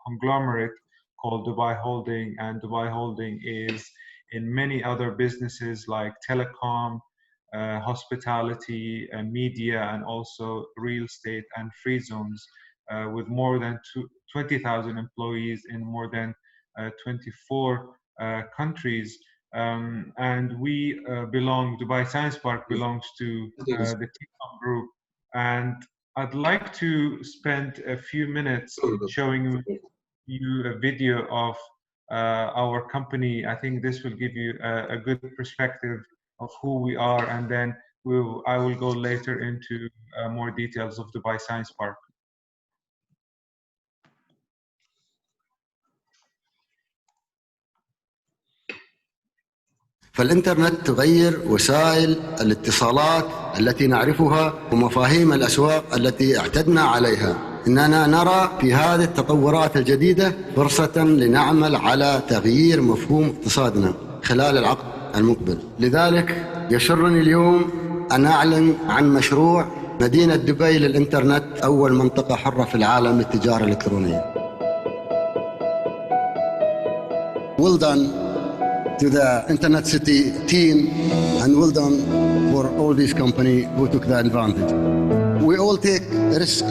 Speaker 7: conglomerate called Dubai Holding, and Dubai Holding is in many other businesses like telecom, hospitality, media, and also real estate and free zones, with more than 20,000 employees in more than 24 countries. And we Dubai Science Park belongs to the Teus group. And I'd like to spend a few minutes showing you a video of our company. I think this will give you a good perspective of who we are, and then I will go later into more details of Dubai Science Park.
Speaker 8: فالإنترنت تغير وسائل الاتصالات التي نعرفها ومفاهيم الأسواق التي اعتدنا عليها. إننا نرى في هذه التطورات الجديدة فرصة لنعمل على تغيير مفهوم اقتصادنا خلال العقد المقبل. لذلك يسرني اليوم أن أعلن عن مشروع مدينة دبي للإنترنت، أول منطقة حرة في العالم للتجارة الإلكترونية. Well done to the Internet City team, and well done for all these companies who took the advantage. We all take risk,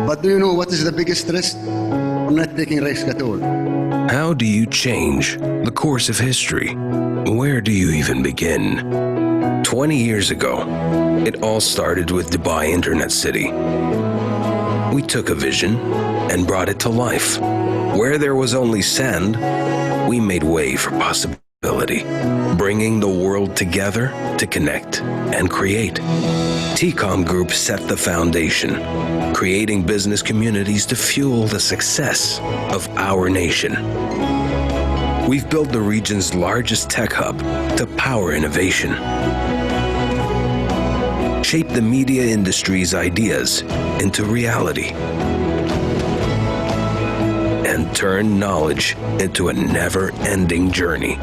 Speaker 8: but do you know what is the biggest risk? We're not taking risk at all.
Speaker 9: How do you change the course of history? Where do you even begin? 20 years ago, it all started with Dubai Internet City. We took a vision and brought it to life. Where there was only sand, we made way for possibility, bringing the world together to connect and create. TCOM Group set the foundation, creating business communities to fuel the success of our nation. We've built the region's largest tech hub to power innovation, shape the media industry's ideas into reality, and turn knowledge into a never-ending journey.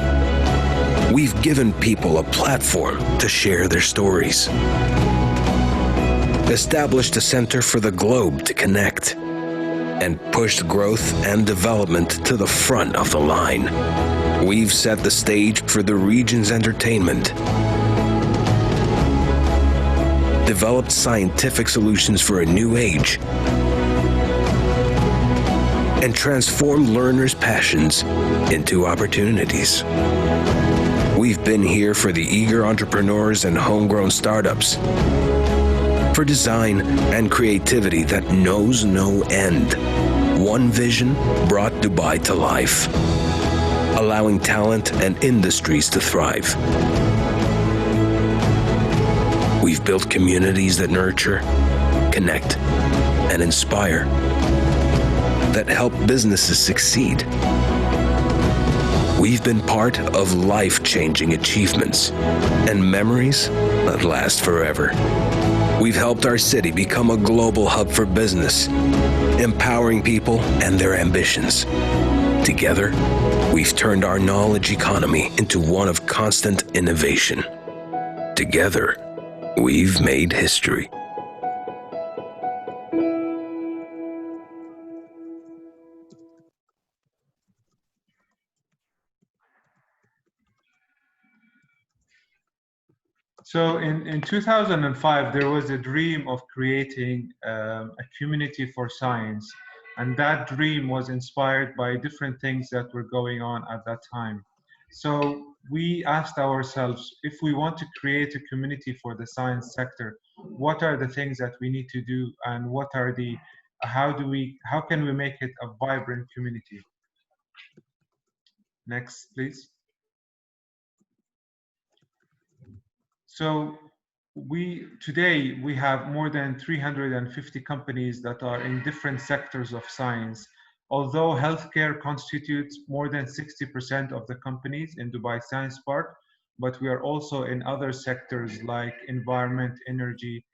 Speaker 9: We've given people a platform to share their stories, established a center for the globe to connect, and pushed growth and development to the front of the line. We've set the stage for the region's entertainment, developed scientific solutions for a new age, and transformed learners' passions into opportunities. We've been here for the eager entrepreneurs and homegrown startups, for design and creativity that knows no end. One vision brought Dubai to life, allowing talent and industries to thrive. We've built communities that nurture, connect, and inspire, that help businesses succeed. We've been part of life-changing achievements and memories that last forever. We've helped our city become a global hub for business, empowering people and their ambitions. Together, we've turned our knowledge economy into one of constant innovation. Together, we've made history.
Speaker 7: So in 2005, there was a dream of creating a community for science. And that dream was inspired by different things that were going on at that time. So we asked ourselves, if we want to create a community for the science sector, what are the things that we need to do, and how can we make it a vibrant community? Next, please. So today we have more than 350 companies that are in different sectors of science. Although healthcare constitutes more than 60% of the companies in Dubai Science Park, but we are also in other sectors like environment, energy,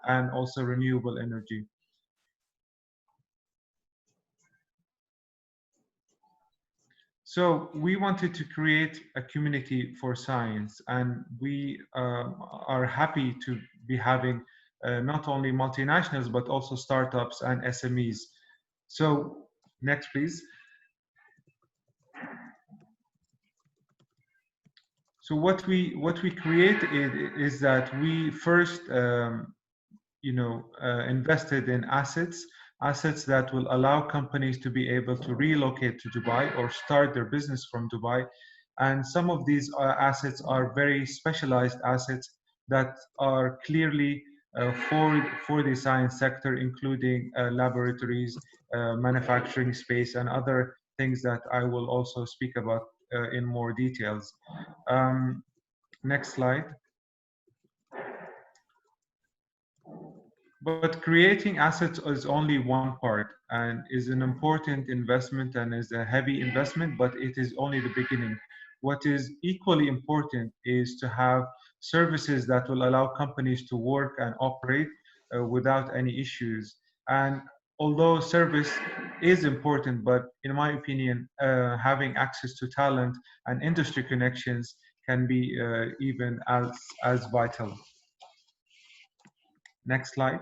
Speaker 7: and also renewable energy. So we wanted to create a community for science, and we are happy to be having not only multinationals, but also startups and SMEs. So next, please. So what we create is that we first invested in assets that will allow companies to be able to relocate to Dubai or start their business from Dubai. And some of these assets are very specialized assets that are clearly for the science sector, including laboratories, manufacturing space, and other things that I will also speak about in more details. Next slide. But creating assets is only one part and is an important investment and is a heavy investment, but it is only the beginning. What is equally important is to have services that will allow companies to work and operate without any issues. And although service is important, but in my opinion, having access to talent and industry connections can be even as vital. Next slide.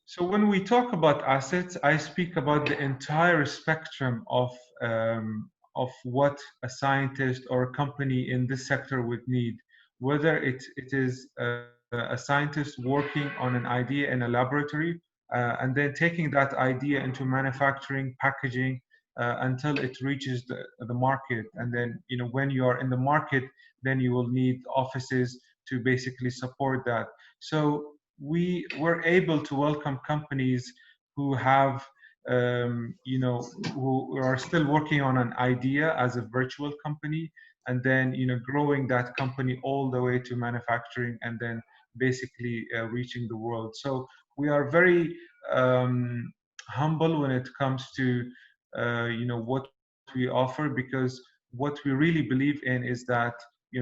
Speaker 7: So when we talk about assets, I speak about the entire spectrum of what a scientist or a company in this sector would need, whether it is a scientist working on an idea in a laboratory and then taking that idea into manufacturing, packaging until it reaches the market. And then, when you are in the market, then you will need offices to basically support that. So we were able to welcome companies who have, who are still working on an idea as a virtual company, and then, growing that company all the way to manufacturing and then basically reaching the world. So we are very humble when it comes to, what we offer, because what we really believe in is that,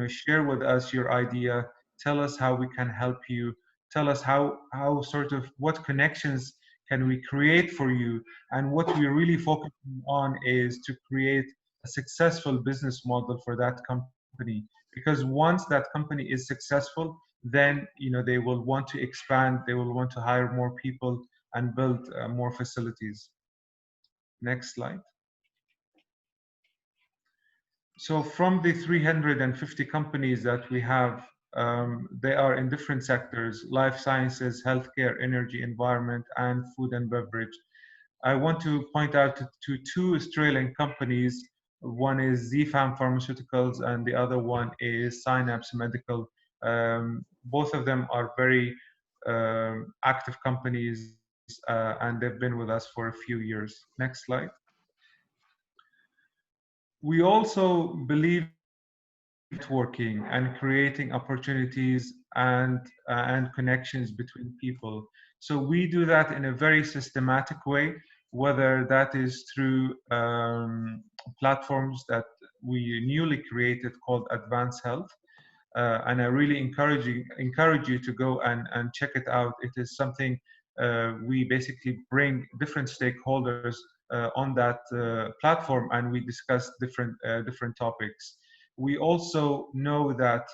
Speaker 7: share with us your idea, tell us how we can help you, tell us how sort of what connections can we create for you. And what we're really focusing on is to create a successful business model for that company, because once that company is successful, then they will want to expand, they will want to hire more people and build more facilities. Next slide. So from the 350 companies that we have, they are in different sectors: life sciences, healthcare, energy, environment, and food and beverage. I want to point out to two Australian companies. One is ZFAM Pharmaceuticals and the other one is Synapse Medical. Both of them are very active companies and they've been with us for a few years. Next slide. We also believe networking and creating opportunities and connections between people. So we do that in a very systematic way, whether that is through platforms that we newly created called Advanced Health. And I really encourage you to go and check it out. It is something we basically bring different stakeholders on that platform, and we discuss different topics. We also know that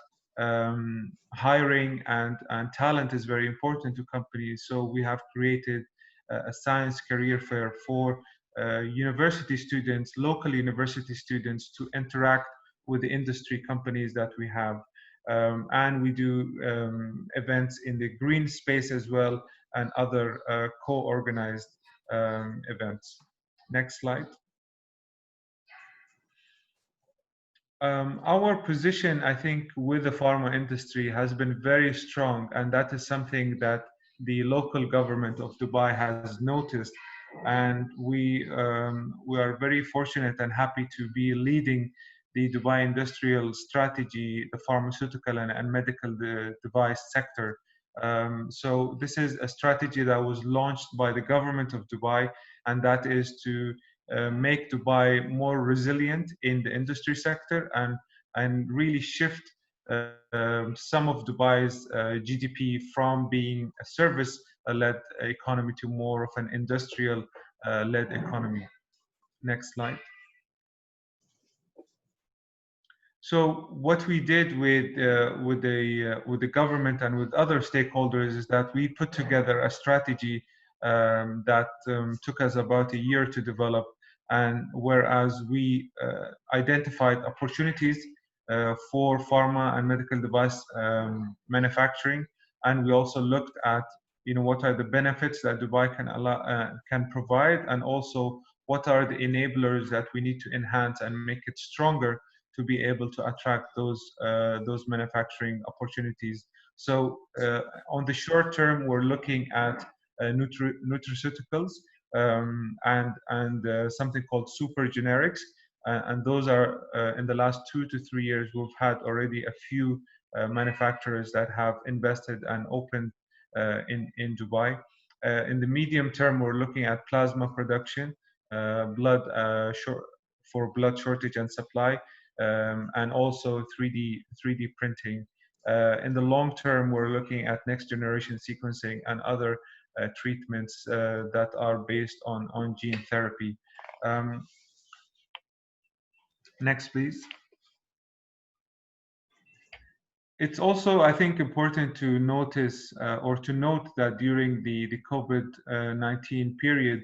Speaker 7: hiring and talent is very important to companies. So we have created a science career fair for university students, local university students, to interact with the industry companies that we have. And we do events in the green space as well, and other co-organized events. Next slide. Our position, I think, with the pharma industry has been very strong, and that is something that the local government of Dubai has noticed. And we are very fortunate and happy to be leading the Dubai industrial strategy, the pharmaceutical and medical device sector. So this is a strategy that was launched by the government of Dubai, and that is to make Dubai more resilient in the industry sector and really shift some of Dubai's GDP from being a service-led economy to more of an industrial-led economy. Next slide. So what we did with the government and with other stakeholders is that we put together a strategy that took us about a year to develop. And whereas we identified opportunities for pharma and medical device manufacturing, and we also looked at what are the benefits that Dubai can provide, and also what are the enablers that we need to enhance and make it stronger to be able to attract those manufacturing opportunities. So on the short term, we're looking at nutraceuticals and something called super generics, and those are in the last 2 to 3 years we've had already a few manufacturers that have invested and opened in Dubai. In the medium term, we're looking at plasma production, for blood shortage and supply, and also 3D printing. In the long term, we're looking at next generation sequencing and other treatments that are based on gene therapy. Next, please. It's also, I think, important to notice or to note that during the COVID-19 period,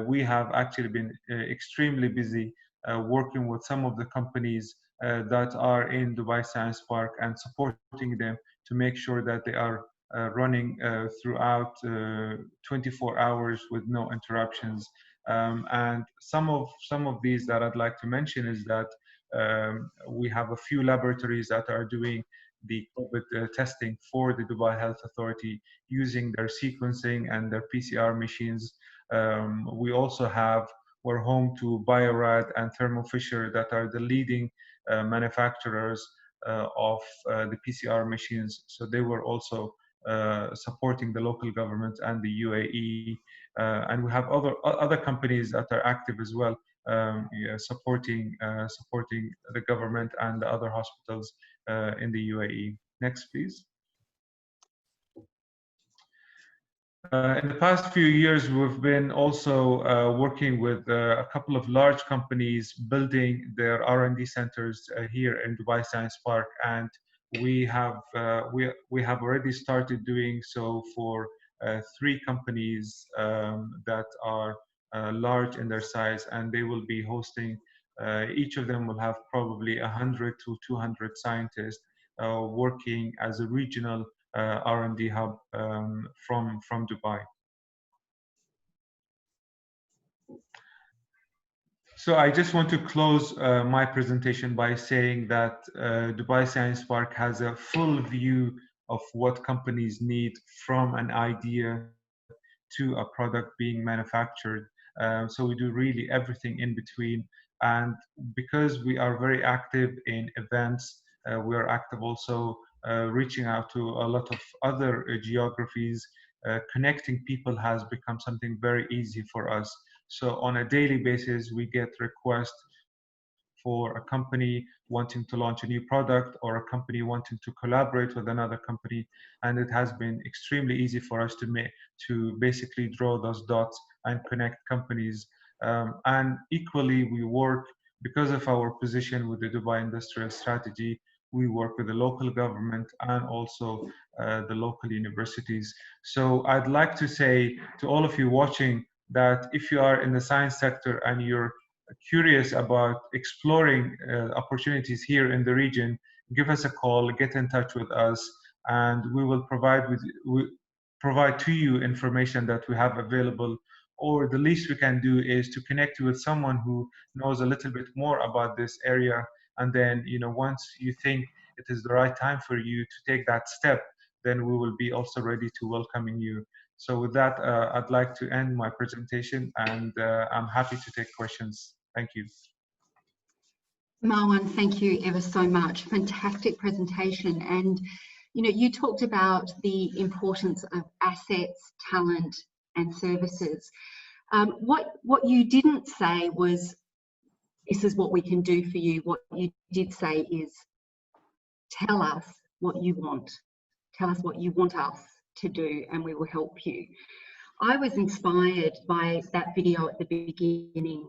Speaker 7: we have actually been extremely busy working with some of the companies that are in Dubai Science Park and supporting them to make sure that they are running throughout 24 hours with no interruptions. And some of these that I'd like to mention is that we have a few laboratories that are doing the COVID testing for the Dubai Health Authority using their sequencing and their PCR machines. We're home to Biorad and Thermo Fisher that are the leading manufacturers of the PCR machines. So they were also supporting the local government and the UAE. And we have other companies that are active as well, supporting the government and the other hospitals in the UAE. Next, please. In the past few years, we've been also working with a couple of large companies building their R&D centers here in Dubai Science Park, and we have already started doing so for 3 companies that are large in their size, and they will be hosting. Each of them will have probably 100 to 200 scientists working as a regional R&D hub from Dubai. So I just want to close my presentation by saying that Dubai Science Park has a full view of what companies need from an idea to a product being manufactured. So we do really everything in between. And because we are very active in events, we are active also reaching out to a lot of other geographies. Connecting people has become something very easy for us. So on a daily basis, we get requests for a company wanting to launch a new product or a company wanting to collaborate with another company. And it has been extremely easy for us to basically draw those dots and connect companies. And equally, we work, because of our position with the Dubai Industrial Strategy, we work with the local government and also the local universities. So I'd like to say to all of you watching that if you are in the science sector and you're curious about exploring opportunities here in the region, give us a call, get in touch with us, and we will provide to you information that we have available. Or the least we can do is to connect you with someone who knows a little bit more about this area. And then, once you think it is the right time for you to take that step, then we will be also ready to welcoming you. So with that, I'd like to end my presentation, and I'm happy to take questions. Thank you.
Speaker 1: Marwan, thank you ever so much. Fantastic presentation. And, you talked about the importance of assets, talent, and services. What you didn't say was, this is what we can do for you. What you did say is, tell us what you want. Tell us what you want us to do, and we will help you. I was inspired by that video at the beginning.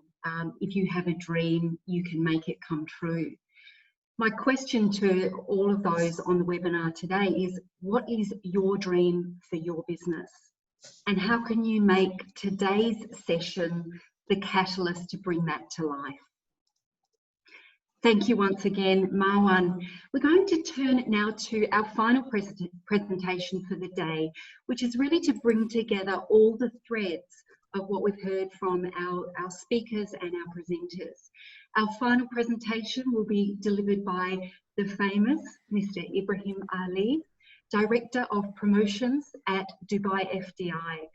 Speaker 1: If you have a dream, you can make it come true. My question to all of those on the webinar today is, what is your dream for your business? And how can you make today's session the catalyst to bring that to life. Thank you once again, Marwan. We're going to turn now to our final presentation for the day, which is really to bring together all the threads of what we've heard from our speakers and our presenters. Our final presentation will be delivered by the famous Mr. Ibrahim Ali, Director of Promotions at Dubai FDI.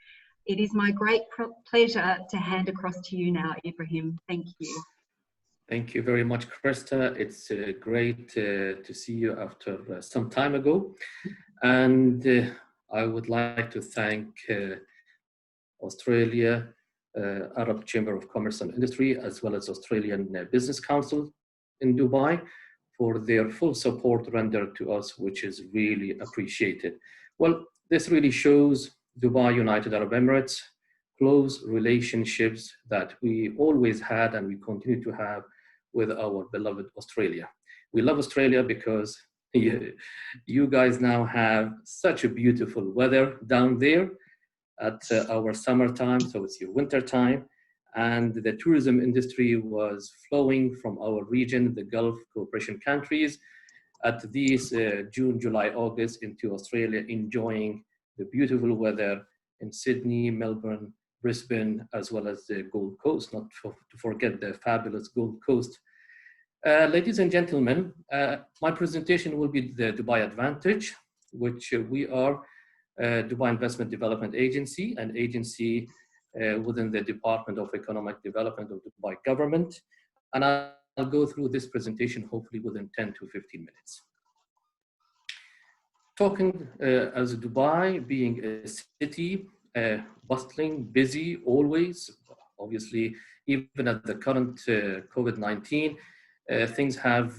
Speaker 1: It is my great pleasure to hand across to you now, Ibrahim. Thank you.
Speaker 10: Thank you very much, Christa. It's great to see you after some time ago. And I would like to thank Australia, Arab Chamber of Commerce and Industry, as well as Australian Business Council in Dubai for their full support rendered to us, which is really appreciated. Well, this really shows Dubai United Arab Emirates close relationships that we always had and we continue to have with our beloved Australia. We love Australia because you guys now have such a beautiful weather down there at our summertime, so it's your winter time, and the tourism industry was flowing from our region, the Gulf Cooperation countries, at these June, July, August into Australia, enjoying the beautiful weather in Sydney, Melbourne, Brisbane, as well as the Gold Coast, not to forget the fabulous Gold Coast. Ladies and gentlemen, my presentation will be the Dubai Advantage, which we are Dubai Investment Development Agency, an agency within the Department of Economic Development of the Dubai government. And I'll go through this presentation hopefully within 10 to 15 minutes. Talking as Dubai being a city, bustling, busy, always, obviously, even at the current COVID-19, things have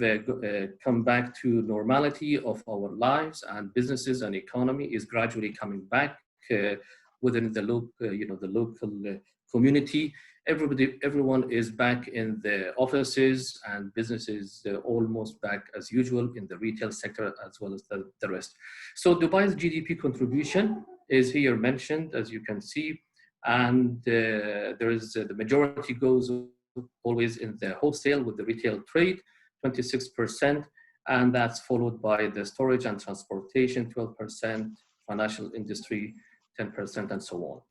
Speaker 10: come back to normality of our lives, and businesses and economy is gradually coming back within the local community. Everyone is back in the offices, and businesses almost back as usual in the retail sector as well as the rest. So Dubai's GDP contribution is here mentioned, as you can see, and there is the majority goes always in the wholesale with the retail trade, 26%, and that's followed by the storage and transportation, 12%, financial industry, 10%, and so on.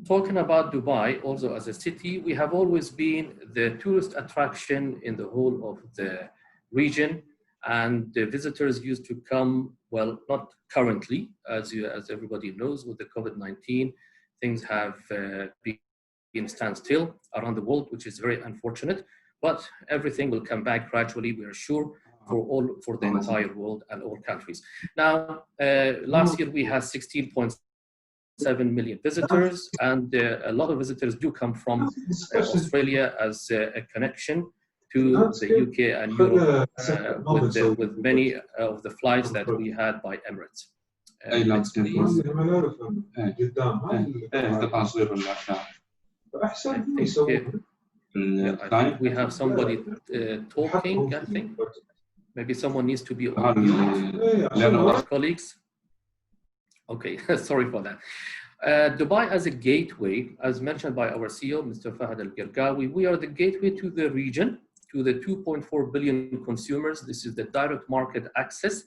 Speaker 10: Talking about Dubai also as a city, we have always been the tourist attraction in the whole of the region, and the visitors used to come, well, not currently, as everybody knows, with the COVID-19, things have been standstill around the world, which is very unfortunate, but everything will come back gradually, we are sure, for the entire world and all countries. Now, last year we had 16.7 million visitors, and a lot of visitors do come from Australia as a connection to the UK and Europe with many of the flights that we had by Emirates. Next, please. I think we have somebody talking, I think. Maybe someone needs to be on mute. Colleagues. Okay, sorry for that. Dubai as a gateway, as mentioned by our CEO, Mr. Fahad Al-Gergawi, we are the gateway to the region, to the 2.4 billion consumers. This is the direct market access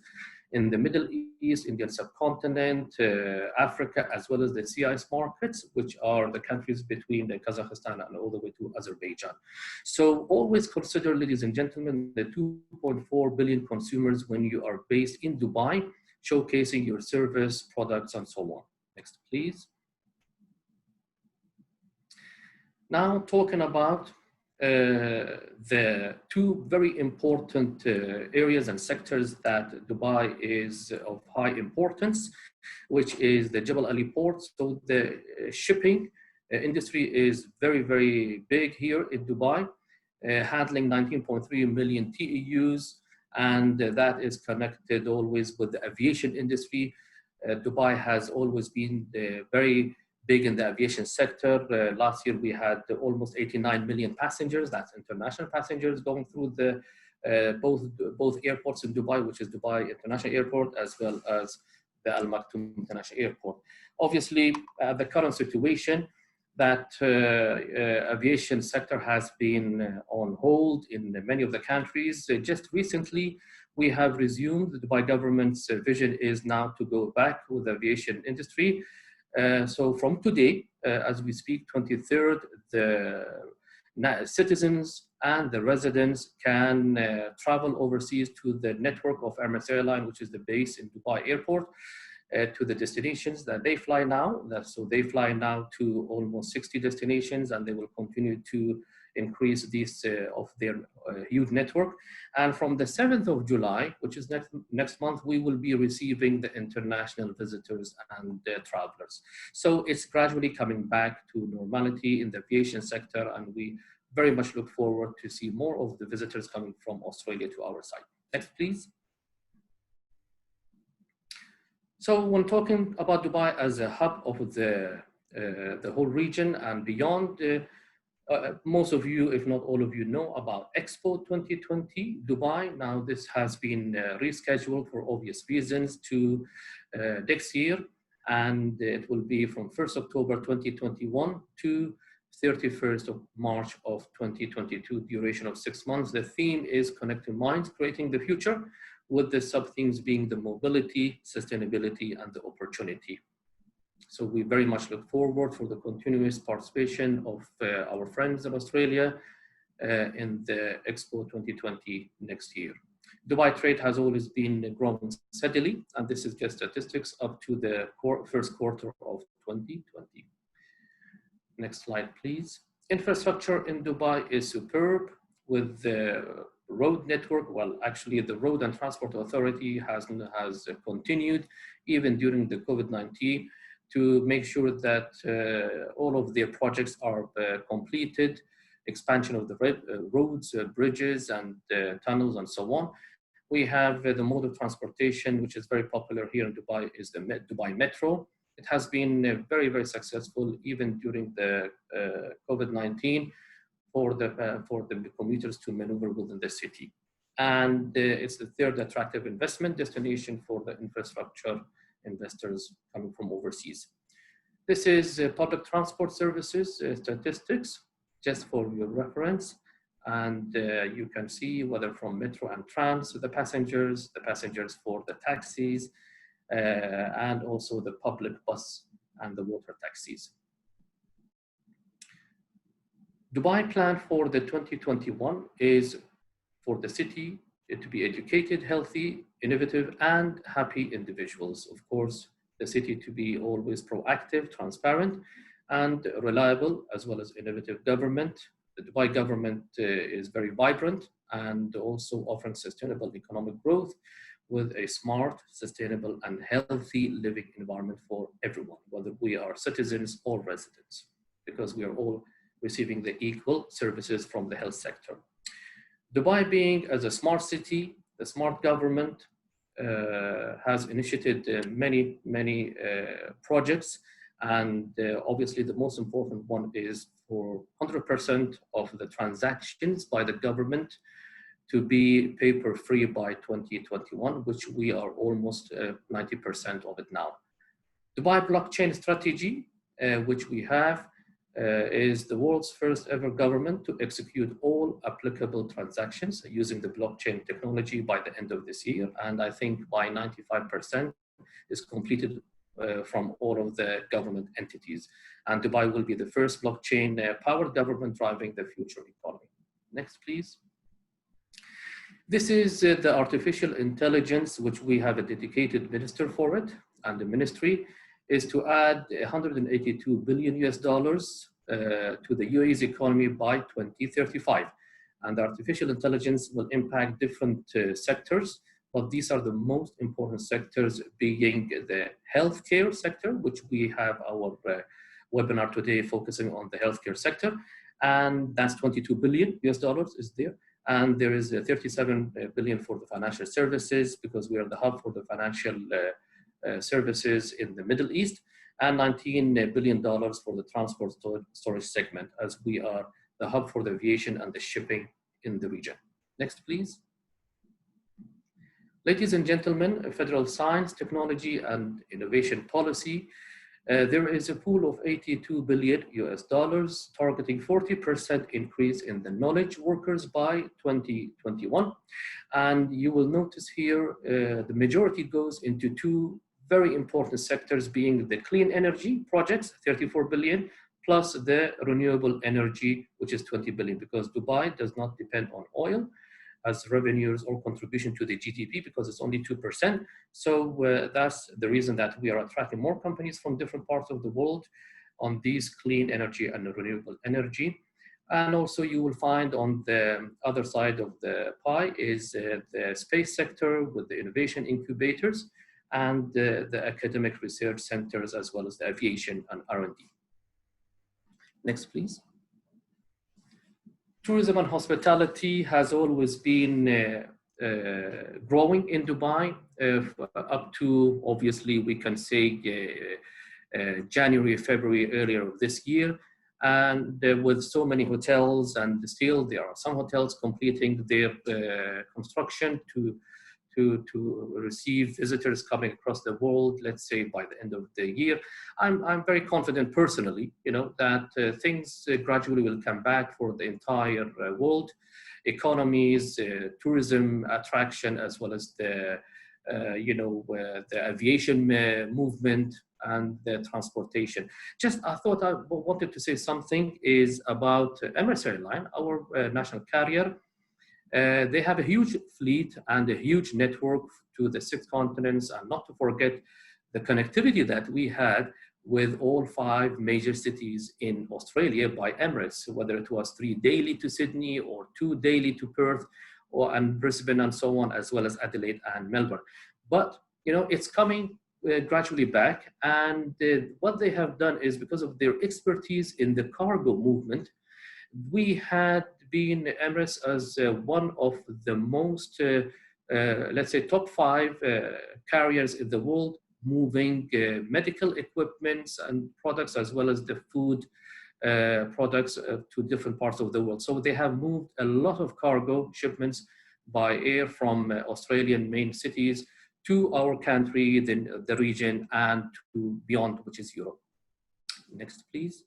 Speaker 10: in the Middle East, Indian subcontinent, Africa, as well as the CIS markets, which are the countries between the Kazakhstan and all the way to Azerbaijan. So always consider, ladies and gentlemen, the 2.4 billion consumers when you are based in Dubai, showcasing your service, products, and so on. Next, please. Now talking about the two very important areas and sectors that Dubai is of high importance, which is the Jebel Ali port. So the shipping industry is very, very big here in Dubai, handling 19.3 million TEUs, and that is connected always with the aviation industry. Dubai has always been very big in the aviation sector. Last year we had almost 89 million passengers, that's international passengers going through the both airports in Dubai, which is Dubai International Airport as well as the Al Maktoum International Airport. Obviously, the current situation, that aviation sector has been on hold in many of the countries. Just recently, we have resumed. The Dubai government's vision is now to go back with the aviation industry. So from today, as we speak, 23rd, the citizens and the residents can travel overseas to the network of Emirates Airline, which is the base in Dubai Airport, to the destinations that they fly now. So they fly now to almost 60 destinations, and they will continue to increase this of their huge network. And from the 7th of July, which is next month, we will be receiving the international visitors and travelers. So it's gradually coming back to normality in the aviation sector, and we very much look forward to see more of the visitors coming from Australia to our site. Next, please. So when talking about Dubai as a hub of the whole region and beyond, most of you, if not all of you, know about Expo 2020 Dubai. Now this has been rescheduled for obvious reasons to next year, and it will be from 1st October 2021 to 31st of March of 2022, duration of 6 months. The theme is Connecting Minds, Creating the Future, with the sub-themes being the mobility, sustainability, and the opportunity. So we very much look forward for the continuous participation of our friends in Australia in the Expo 2020 next year. Dubai trade has always been growing steadily, and this is just statistics up to the first quarter of 2020. Next slide, please. Infrastructure in Dubai is superb with the road network. Well, actually the Road and Transport Authority has continued even during the COVID-19 to make sure that all of their projects are completed, expansion of the roads, bridges, and tunnels, and so on. We have the mode of transportation, which is very popular here in Dubai, is the Dubai Metro. It has been very, very successful even during the COVID-19 for the commuters to maneuver within the city. And it's the third attractive investment destination for the infrastructure investors coming from overseas. This is public transport services statistics, just for your reference. And you can see whether from metro and trams, the passengers for the taxis, and also the public bus and the water taxis. Dubai plan for the 2021 is for the city to be educated, healthy, innovative, and happy individuals. Of course, the city to be always proactive, transparent, and reliable, as well as innovative government. The Dubai government is very vibrant and also offering sustainable economic growth with a smart, sustainable, and healthy living environment for everyone, whether we are citizens or residents, because we are all receiving the equal services from the health sector. Dubai being as a smart city, the smart government has initiated many projects, and obviously the most important one is for 100% of the transactions by the government to be paper-free by 2021, which we are almost 90% of it now. Dubai blockchain strategy, which we have, is the world's first ever government to execute all applicable transactions using the blockchain technology by the end of this year. And I think by 95% is completed from all of the government entities. And Dubai will be the first blockchain powered government driving the future economy. Next, please. This is the artificial intelligence, which we have a dedicated minister for it, and the ministry is to add $182 billion to the UAE's economy by 2035. And the artificial intelligence will impact different sectors, but these are the most important sectors, being the healthcare sector, which we have our webinar today focusing on the healthcare sector. And that's $22 billion is there. And there is 37 billion for the financial services, because we are the hub for the financial services in the Middle East, and $19 billion for the transport storage segment, as we are the hub for the aviation and the shipping in the region. Next, please. Ladies and gentlemen, federal science, technology, and innovation policy There is a pool of 82 billion US dollars, targeting 40% increase in the knowledge workers by 2021. And you will notice here, the majority goes into two very important sectors, being the clean energy projects, 34 billion, plus the renewable energy, which is 20 billion, because Dubai does not depend on oil as revenues or contribution to the GDP, because it's only 2%. So that's the reason that we are attracting more companies from different parts of the world on these clean energy and renewable energy. And also you will find on the other side of the pie is the space sector with the innovation incubators and the academic research centers, as well as the aviation and R&D. Next, please. Tourism and hospitality has always been growing in Dubai up to, obviously, we can say January, February earlier of this year. And with so many hotels, and still there are some hotels completing their construction to receive visitors coming across the world, let's say by the end of the year. I'm very confident personally, that things gradually will come back for the entire world, economies, tourism attraction, as well as the aviation movement and the transportation. Just I thought I wanted to say something is about Emirates Airline, our national carrier. They have a huge fleet and a huge network to the 6 continents, and not to forget the connectivity that we had with all 5 major cities in Australia by Emirates, whether it was 3 daily to Sydney or 2 daily to Perth and Brisbane and so on, as well as Adelaide and Melbourne. But it's coming gradually back, and what they have done is, because of their expertise in the cargo movement, we had been Emirates as one of the most, let's say, top 5 carriers in the world, moving medical equipments and products, as well as the food products to different parts of the world. So they have moved a lot of cargo shipments by air from Australian main cities to our country, then the region, and to beyond, which is Europe. Next, please.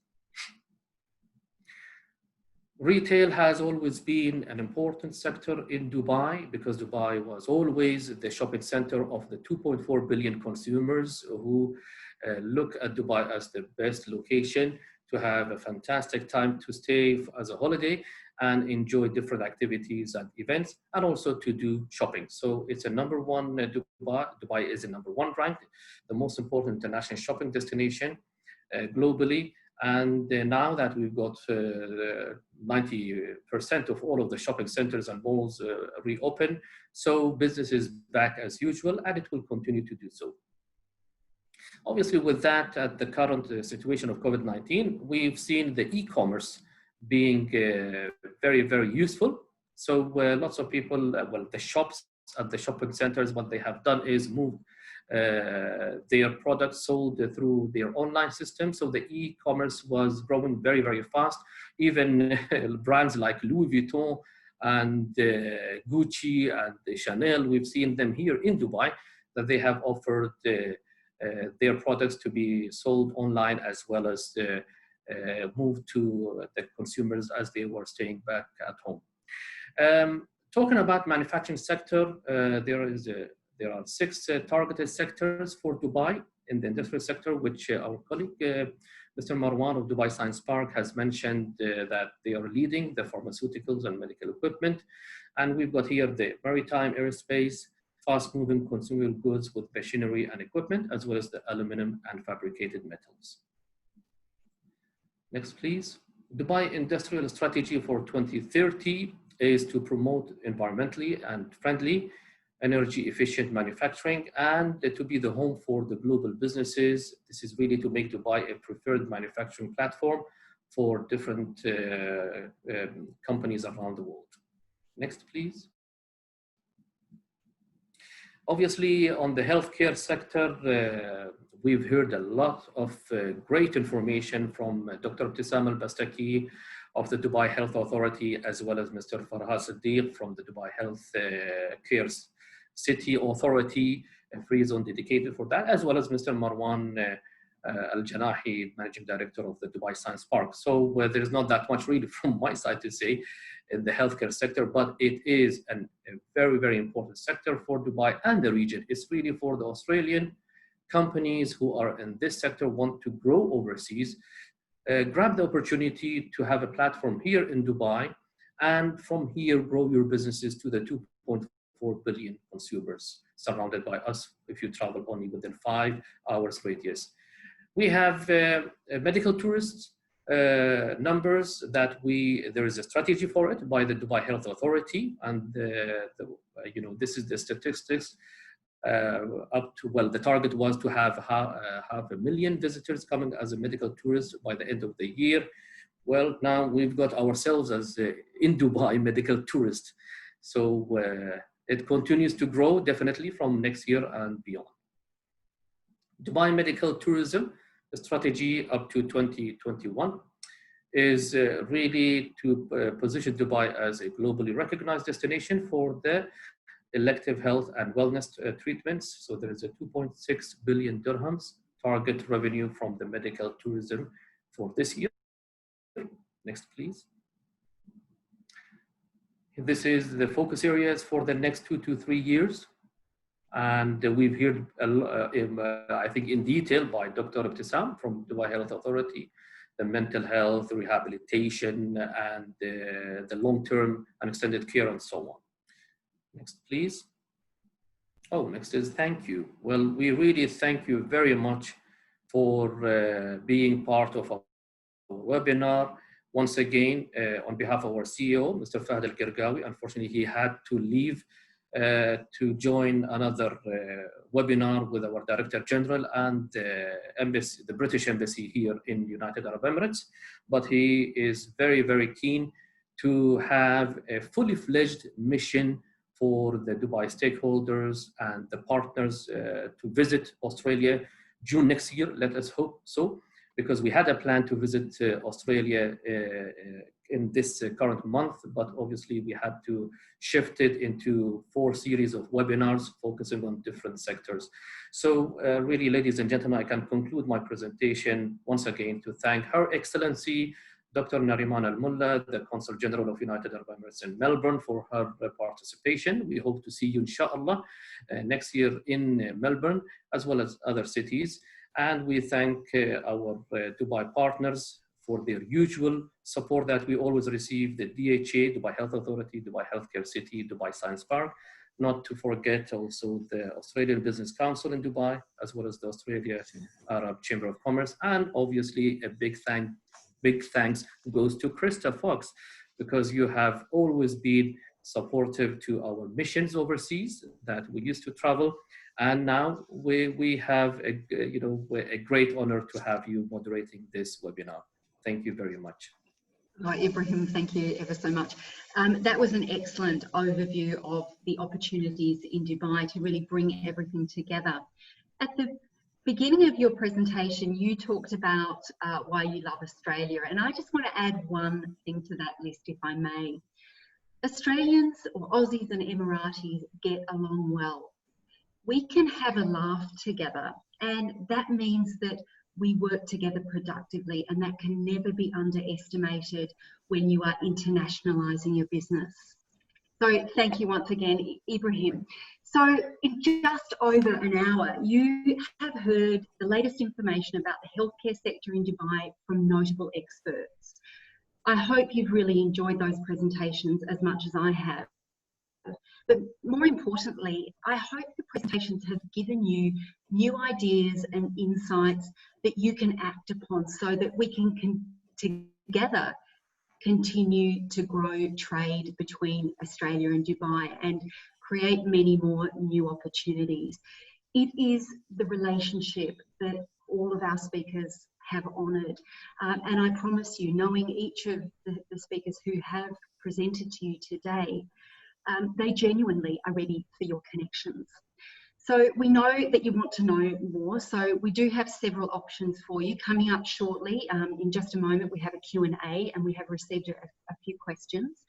Speaker 10: Retail has always been an important sector in Dubai, because Dubai was always the shopping center of the 2.4 billion consumers who look at Dubai as the best location to have a fantastic time to stay as a holiday and enjoy different activities and events, and also to do shopping. So it's a #1 Dubai. Dubai is a #1 ranked, the most important international shopping destination globally. And now that we've got 90% of all of the shopping centers and malls reopened, so business is back as usual, and it will continue to do so. Obviously, with that, at the current situation of COVID-19, we've seen the e-commerce being very, very useful. So lots of people, well, the shops at the shopping centers, what they have done is moved their products sold through their online system. So the e-commerce was growing very, very fast. Even brands like Louis Vuitton and Gucci and Chanel, we've seen them here in Dubai, that they have offered their products to be sold online, as well as moved to the consumers as they were staying back at home. Talking about manufacturing sector, there are 6 targeted sectors for Dubai in the industrial sector, which our colleague, Mr. Marwan of Dubai Science Park, has mentioned that they are leading the pharmaceuticals and medical equipment. And we've got here the maritime, aerospace, fast-moving consumer goods with machinery and equipment, as well as the aluminum and fabricated metals. Next, please. Dubai Industrial Strategy for 2030 is to promote environmentally and friendly, energy efficient manufacturing, and to be the home for the global businesses. This is really to make Dubai a preferred manufacturing platform for different companies around the world. Next, please. Obviously, on the healthcare sector, we've heard a lot of great information from Dr. Ibtisam al-Bastaki of the Dubai Health Authority, as well as Mr. Farhad Siddiq from the Dubai Health Care City Authority, a free zone dedicated for that, as well as Mr. Marwan Al-Janahi, Managing Director of the Dubai Science Park. So there is not that much really from my side to say in the healthcare sector, but it is a very, very important sector for Dubai and the region. It's really for the Australian companies who are in this sector, want to grow overseas, grab the opportunity to have a platform here in Dubai, and from here grow your businesses to the 2.4 billion consumers surrounded by us if you travel only within 5 hours radius. We have medical tourists numbers that there is a strategy for it by the Dubai Health Authority, and this is the statistics up to, well, the target was to have half a million visitors coming as a medical tourist by the end of the year. Well, now we've got ourselves as in Dubai medical tourists. So it continues to grow definitely from next year and beyond. Dubai medical tourism, the strategy up to 2021 is really to position Dubai as a globally recognized destination for the elective health and wellness treatments. So there is a 2.6 billion dirhams target revenue from the medical tourism for this year. Next, please. This is the focus areas for the next 2 to 3 years. And we've heard, I think, in detail by Dr. Ibtisam from Dubai Health Authority, the mental health, rehabilitation, and the long-term and extended care, and so on. Next, please. Oh, next is thank you. Well, we really thank you very much for being part of our webinar. Once again, on behalf of our CEO, Mr. Fahd Al-Gergawi, unfortunately, he had to leave to join another webinar with our Director General and the British Embassy here in United Arab Emirates. But he is very, very keen to have a fully fledged mission for the Dubai stakeholders and the partners to visit Australia June next year, let us hope so, because we had a plan to visit Australia in this current month, but obviously we had to shift it into 4 series of webinars focusing on different sectors. So really, ladies and gentlemen, I can conclude my presentation once again to thank Her Excellency, Dr. Nariman Al-Mullah, the Consul General of United Arab Emirates in Melbourne, for her participation. We hope to see you, inshallah, next year in Melbourne, as well as other cities. And we thank our Dubai partners for their usual support that we always receive, the DHA, Dubai Health Authority, Dubai Healthcare City, Dubai Science Park, not to forget also the Australian Business Council in Dubai, as well as the Australia Arab Chamber of Commerce. And obviously a big thanks goes to Christa Fox, because you have always been supportive to our missions overseas that we used to travel. And now we have a great honor to have you moderating this webinar. Thank you very much.
Speaker 1: Oh, Ibrahim, thank you ever so much. That was an excellent overview of the opportunities in Dubai to really bring everything together. At the beginning of your presentation, you talked about why you love Australia, and I just want to add one thing to that list, if I may. Australians, or Aussies and Emiratis, get along well. We can have a laugh together, and that means that we work together productively, and that can never be underestimated when you are internationalizing your business. So thank you once again, Ibrahim. So in just over an hour, you have heard the latest information about the healthcare sector in Dubai from notable experts. I hope you've really enjoyed those presentations as much as I have. But more importantly, I hope the presentations have given you new ideas and insights that you can act upon, so that we can together continue to grow trade between Australia and Dubai and create many more new opportunities. It is the relationship that all of our speakers have honoured, and I promise you, knowing each of the speakers who have presented to you today, they genuinely are ready for your connections. So we know that you want to know more, so we do have several options for you. Coming up shortly, in just a moment, we have a Q&A, and we have received a few questions.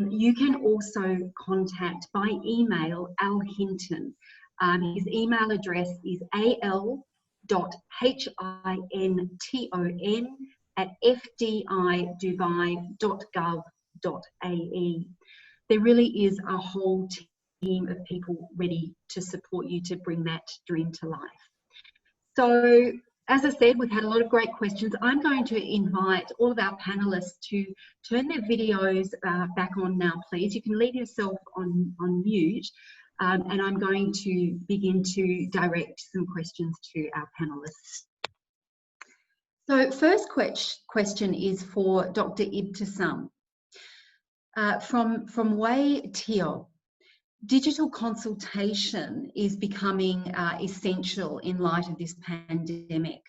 Speaker 1: You can also contact by email Al Hinton. His email address is al.hinton hinton@fdidubai.gov.ae. There really is a whole team of people ready to support you to bring that dream to life. So, as I said, we've had a lot of great questions. I'm going to invite all of our panelists to turn their videos back on now, please. You can leave yourself on mute, and I'm going to begin to direct some questions to our panelists. So, first question is for Dr. Ibtisam. From Wei Teo. Digital consultation is becoming essential in light of this pandemic.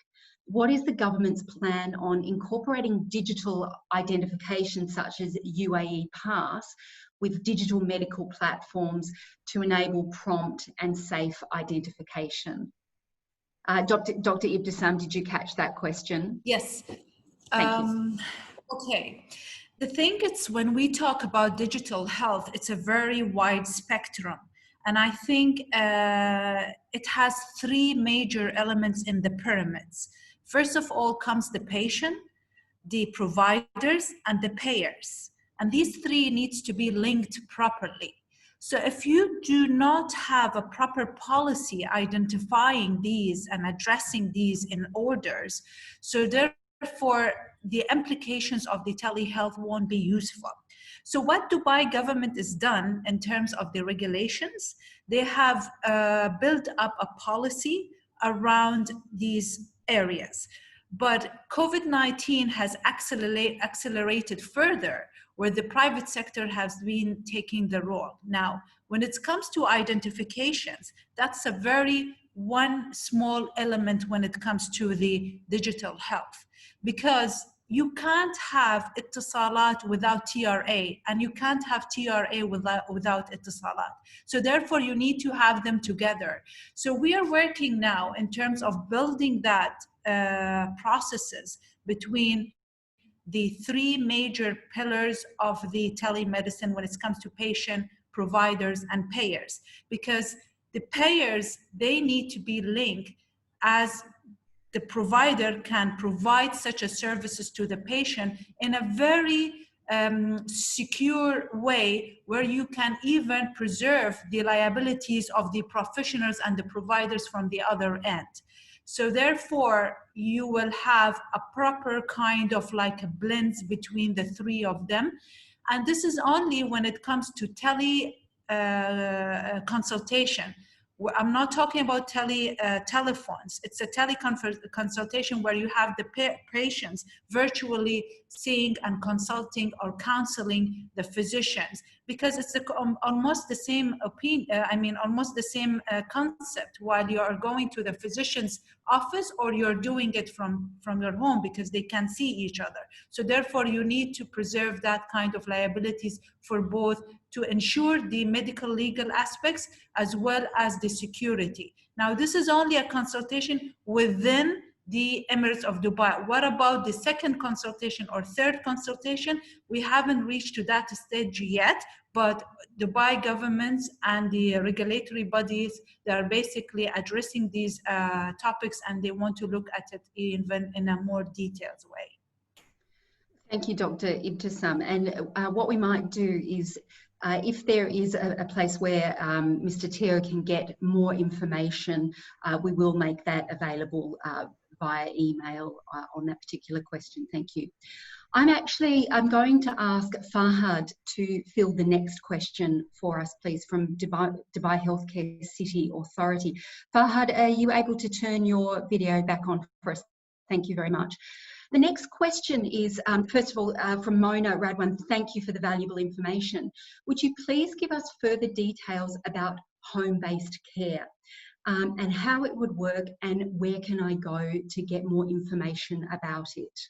Speaker 1: What is the government's plan on incorporating digital identification such as UAE Pass with digital medical platforms to enable prompt and safe identification? Dr. Ibtisam, did you catch that question?
Speaker 5: Yes.
Speaker 1: Thank you.
Speaker 5: Okay. The thing is, when we talk about digital health, it's a very wide spectrum. And I think it has three major elements in the pyramids. First of all comes the patient, the providers, and the payers. And these three needs to be linked properly. So if you do not have a proper policy identifying these and addressing these in orders, so therefore the implications of the telehealth won't be useful. So what Dubai government has done in terms of the regulations, they have built up a policy around these areas. But COVID-19 has accelerated further, where the private sector has been taking the role. Now, when it comes to identifications, that's a very one small element when it comes to the digital health, because you can't have ittisalat without TRA, and you can't have TRA without ittisalat. So therefore, you need to have them together. So we are working now in terms of building that processes between the three major pillars of the telemedicine when it comes to patient, providers, and payers. Because the payers, they need to be linked, as the provider can provide such a services to the patient in a very secure way, where you can even preserve the liabilities of the professionals and the providers from the other end. So therefore, you will have a proper kind of like a blend between the three of them. And this is only when it comes to consultation. I'm not talking about telephones. It's a teleconsultation where you have the patients virtually seeing and consulting or counseling the physicians, because it's almost the same almost the same concept, while you are going to the physician's office or you're doing it from your home, because they can see each other. So therefore, you need to preserve that kind of liabilities for both, to ensure the medical legal aspects as well as the security. Now, this is only a consultation within the Emirates of Dubai. What about the second consultation or third consultation? We haven't reached to that stage yet, but Dubai governments and the regulatory bodies, they are basically addressing these topics, and they want to look at it even in a more detailed way.
Speaker 1: Thank you, Dr. Ibtisam. And what we might do is, if there is a place where Mr. Teo can get more information, we will make that available via email on that particular question. Thank you. I'm going to ask Farhad to fill the next question for us, please, from Dubai Healthcare City Authority. Farhad, are you able to turn your video back on for us? Thank you very much. The next question is, first of all, from Mona Radwan. Thank you for the valuable information. Would you please give us further details about home-based care and how it would work, and where can I go to get more information about it?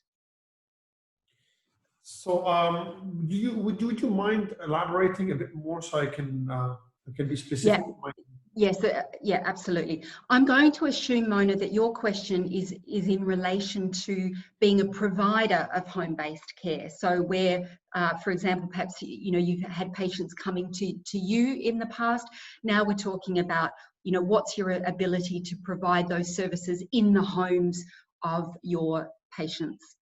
Speaker 6: So, would you mind elaborating a bit more so I can be specific?
Speaker 1: Yeah. Yes, yeah, absolutely. I'm going to assume, Mona, that your question is in relation to being a provider of home-based care. So where, for example, perhaps, you know, you've had patients coming to you in the past. Now we're talking about, you know, what's your ability to provide those services in the homes of your patients.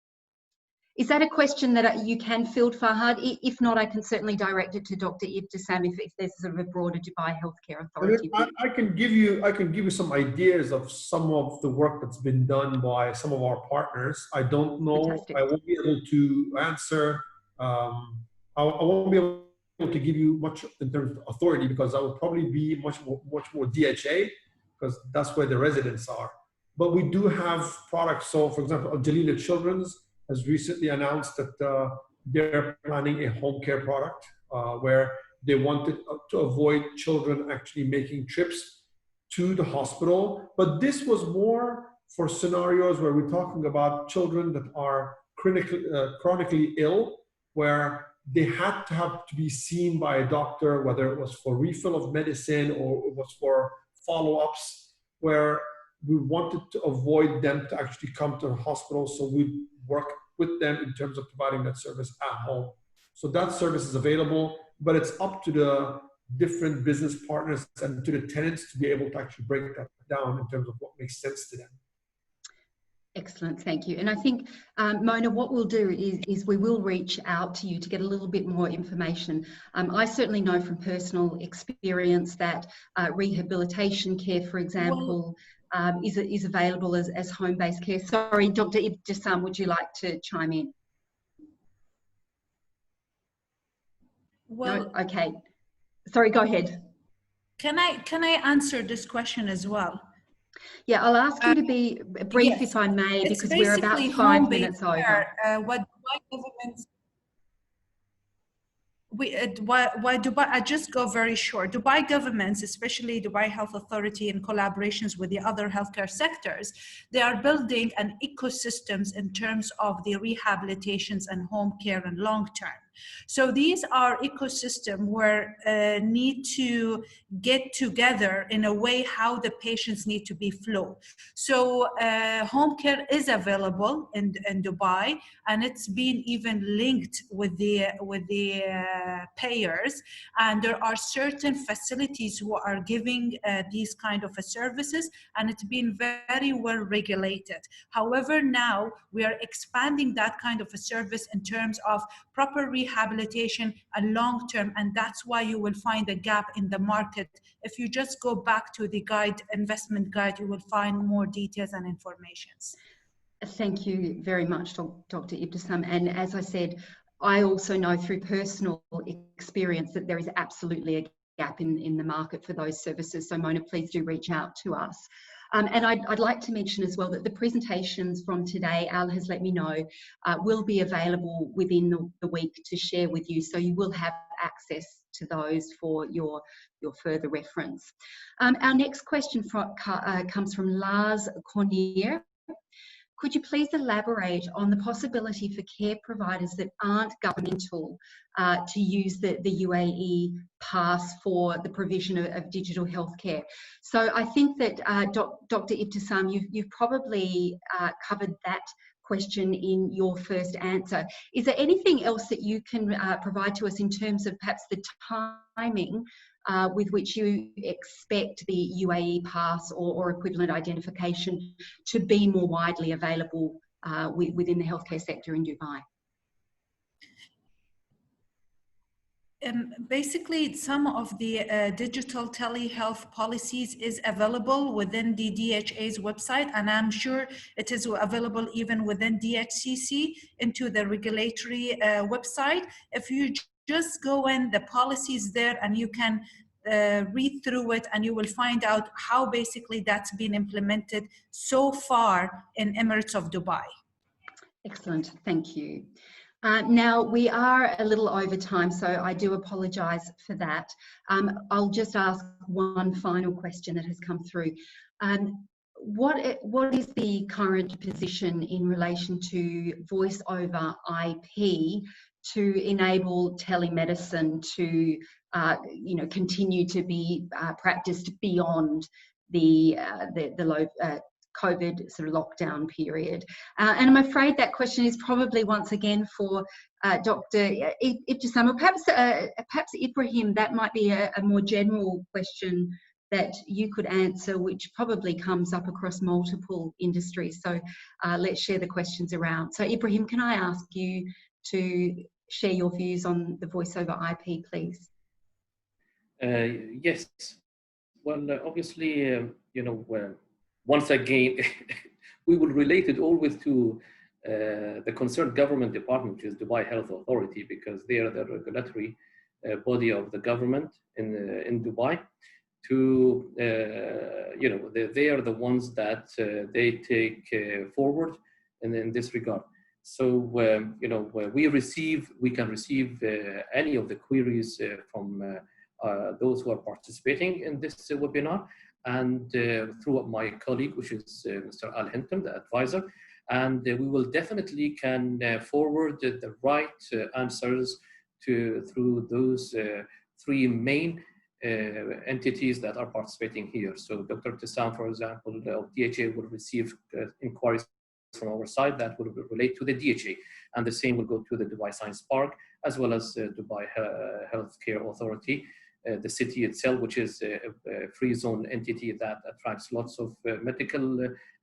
Speaker 1: Is that a question that you can field, Farhad? If not, I can certainly direct it to Dr. Ibtisam if there's sort of a broader Dubai Healthcare Authority.
Speaker 6: I can give you some ideas of some of the work that's been done by some of our partners. I don't know.
Speaker 1: Fantastic.
Speaker 6: I won't be able to answer. I won't be able to give you much in terms of authority because I would probably be much more DHA because that's where the residents are. But we do have products. So, for example, Al-Jalila Children's has recently announced that they're planning a home care product where they wanted to avoid children actually making trips to the hospital. But this was more for scenarios where we're talking about children that are chronically ill, where they had to be seen by a doctor, whether it was for refill of medicine or it was for follow-ups, where we wanted to avoid them to actually come to the hospital. So we work with them in terms of providing that service at home. So that service is available, but it's up to the different business partners and to the tenants to be able to actually break that down in terms of what makes sense to them.
Speaker 1: Excellent, thank you. And I think, Mona, what we'll do is we will reach out to you to get a little bit more information. I certainly know from personal experience that rehabilitation care, for example, is available as home-based care. Sorry, Dr. Ibtisam, would you like to chime in?
Speaker 5: Well,
Speaker 1: no? Okay. Sorry, go ahead.
Speaker 5: Can I answer this question as well?
Speaker 1: Yeah, I'll ask you to be brief,
Speaker 5: yes,
Speaker 1: if I may, because
Speaker 5: it's
Speaker 1: we're about 5 minutes over.
Speaker 5: What Dubai government why Dubai, I just go very short. Dubai governments, especially Dubai Health Authority in collaborations with the other healthcare sectors, they are building an ecosystems in terms of the rehabilitations and home care and long term. So these are ecosystems where need to get together in a way how the patients need to be flow. So home care is available in Dubai, and it's been even linked with the payers, and there are certain facilities who are giving these kind of services, and it's been very well regulated. However, now we are expanding that kind of a service in terms of proper rehabilitation and long term, and that's why you will find a gap in the market. If you just go back to the guide, investment guide, you will find more details and informations.
Speaker 1: Thank you very much, Dr. Ibtisam. And as I said, I also know through personal experience that there is absolutely a gap in the market for those services. So Mona, please do reach out to us. And I'd like to mention as well that the presentations from today, Al has let me know, will be available within the week to share with you. So you will have access to those for your further reference. Our next question comes from Lars Cornier. Could you please elaborate on the possibility for care providers that aren't governmental to use the UAE pass for the provision of digital healthcare? So I think that Dr. Ibtisam, you've probably covered that question in your first answer. Is there anything else that you can provide to us in terms of perhaps the timing with which you expect the UAE pass or equivalent identification to be more widely available within the healthcare sector in Dubai?
Speaker 5: Basically, some of the digital telehealth policies is available within the DHA's website, and I'm sure it is available even within DHCC into the regulatory website. If you just go in, the policies there, and you can read through it, and you will find out how basically that's been implemented so far in Emirates of Dubai.
Speaker 1: Excellent, thank you. Now we are a little over time, so I do apologise for that. I'll just ask one final question that has come through. What is the current position in relation to voice over IP to enable telemedicine to continue to be practiced beyond the low COVID sort of lockdown period. And I'm afraid that question is probably once again for Dr. Ibtisam, or perhaps Ibrahim. That might be a more general question that you could answer, which probably comes up across multiple industries. So let's share the questions around. So Ibrahim, can I ask you to share your views on the voice over IP, please?
Speaker 10: Yes. Well, obviously, once again, we will relate it always to the concerned government department, which is Dubai Health Authority, because they are the regulatory body of the government in Dubai. They are the ones that they take forward in this regard. So, we can receive any of the queries from those who are participating in this webinar, and through my colleague, which is Mr. Al Hinton, the advisor, and we will definitely can forward the right answers through those three main entities that are participating here. So Dr. Tissam, for example, of DHA will receive inquiries from our side that will relate to the DHA, and the same will go to the Dubai Science Park, as well as Dubai Healthcare Authority, the city itself, which is a free zone entity that attracts lots of medical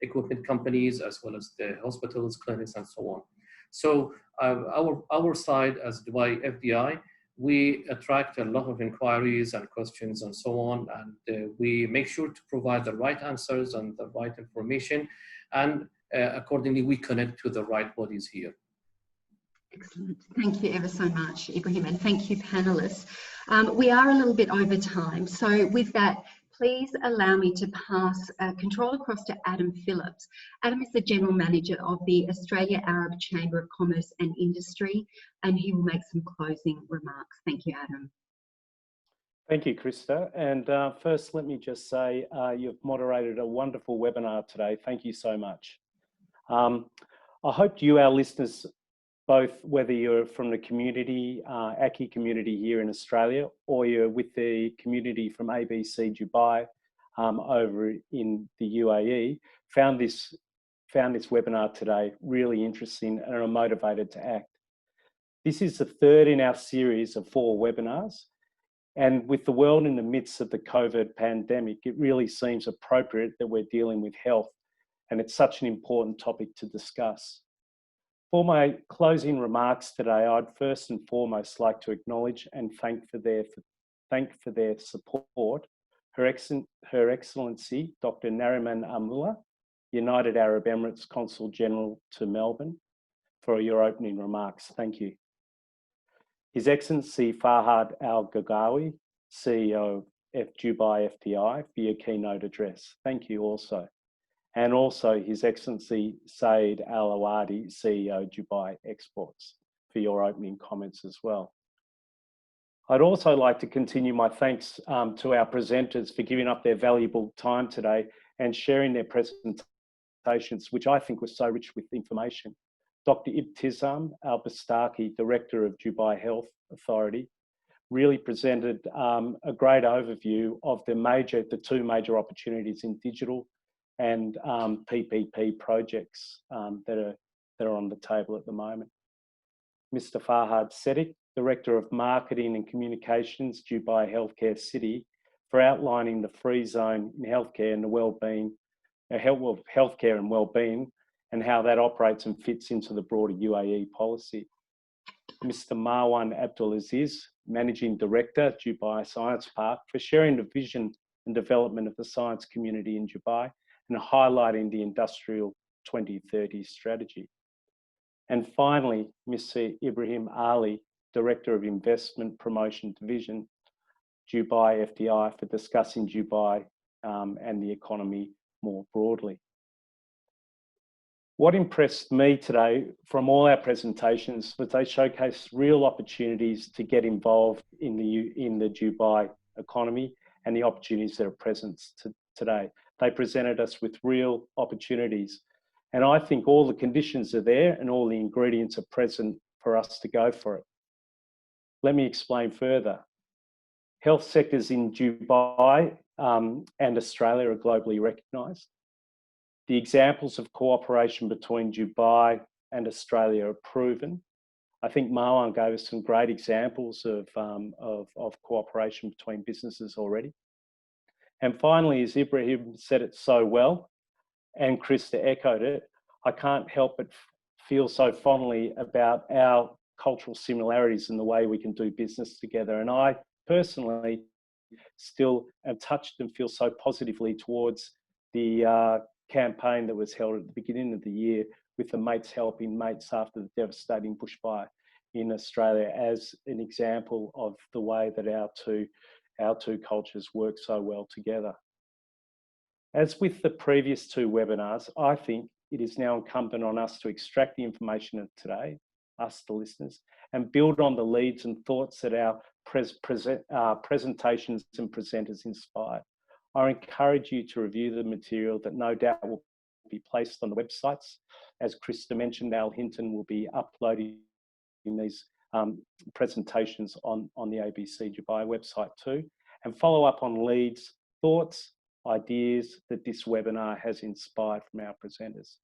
Speaker 10: equipment companies, as well as the hospitals, clinics, and so on. So our side as Dubai FDI, we attract a lot of inquiries and questions and so on, and we make sure to provide the right answers and the right information, and accordingly we connect to the right bodies here.
Speaker 1: Excellent. Thank you ever so much, Ibrahim, and thank you, panelists. We are a little bit over time, so with that, please allow me to pass control across to Adam Phillips. Adam is the General Manager of the Australia Arab Chamber of Commerce and Industry, and he will make some closing remarks. Thank you, Adam.
Speaker 11: Thank you, Christa. And first, let me just say you've moderated a wonderful webinar today. Thank you so much. I hope you, our listeners, both whether you're from the community, ACCI community here in Australia, or you're with the community from ABC Dubai over in the UAE, found this webinar today really interesting and are motivated to act. This is the third in our series of 4 webinars, and with the world in the midst of the COVID pandemic, it really seems appropriate that we're dealing with health, and it's such an important topic to discuss. For my closing remarks today, I'd first and foremost like to acknowledge and thank for their support Her Excellency Dr. Nariman Amullah, United Arab Emirates Consul General to Melbourne, for your opening remarks. Thank you. His Excellency Farhad Al Gagawi, CEO of Dubai FDI, for your keynote address. Thank you also. And also His Excellency Saeed Al Awadi, CEO Dubai Exports, for your opening comments as well. I'd also like to continue my thanks to our presenters for giving up their valuable time today and sharing their presentations, which I think was so rich with information. Dr. Ibtisam Al-Bastaki, Director of Dubai Health Authority, really presented a great overview of the 2 major opportunities in digital and PPP projects that are on the table at the moment. Mr. Farhad Sedik, Director of Marketing and Communications, Dubai Healthcare City, for outlining the free zone in healthcare and the well-being, healthcare and well-being, and how that operates and fits into the broader UAE policy. Mr. Marwan Abdulaziz, Managing Director, Dubai Science Park, for sharing the vision and development of the science community in Dubai and highlighting the Industrial 2030 strategy. And finally, Mr. Ibrahim Ali, Director of Investment Promotion Division, Dubai FDI, for discussing Dubai and the economy more broadly. What impressed me today from all our presentations was they showcased real opportunities to get involved in the Dubai economy and the opportunities that are present today. They presented us with real opportunities. And I think all the conditions are there and all the ingredients are present for us to go for it. Let me explain further. Health sectors in Dubai and Australia are globally recognised. The examples of cooperation between Dubai and Australia are proven. I think Marwan gave us some great examples of cooperation between businesses already. And finally, as Ibrahim said it so well, and Christa echoed it, I can't help but feel so fondly about our cultural similarities in the way we can do business together. And I personally still am touched and feel so positively towards the campaign that was held at the beginning of the year with the Mates Helping Mates after the devastating bushfire in Australia as an example of the way that our two cultures work so well together. As with the previous two webinars, I think it is now incumbent on us to extract the information of today, us the listeners, and build on the leads and thoughts that our presentations and presenters inspired. I encourage you to review the material that no doubt will be placed on the websites. As Christa mentioned, Hinton will be uploading these presentations on the ABC Dubai website too, and follow up on leads, thoughts, ideas that this webinar has inspired from our presenters.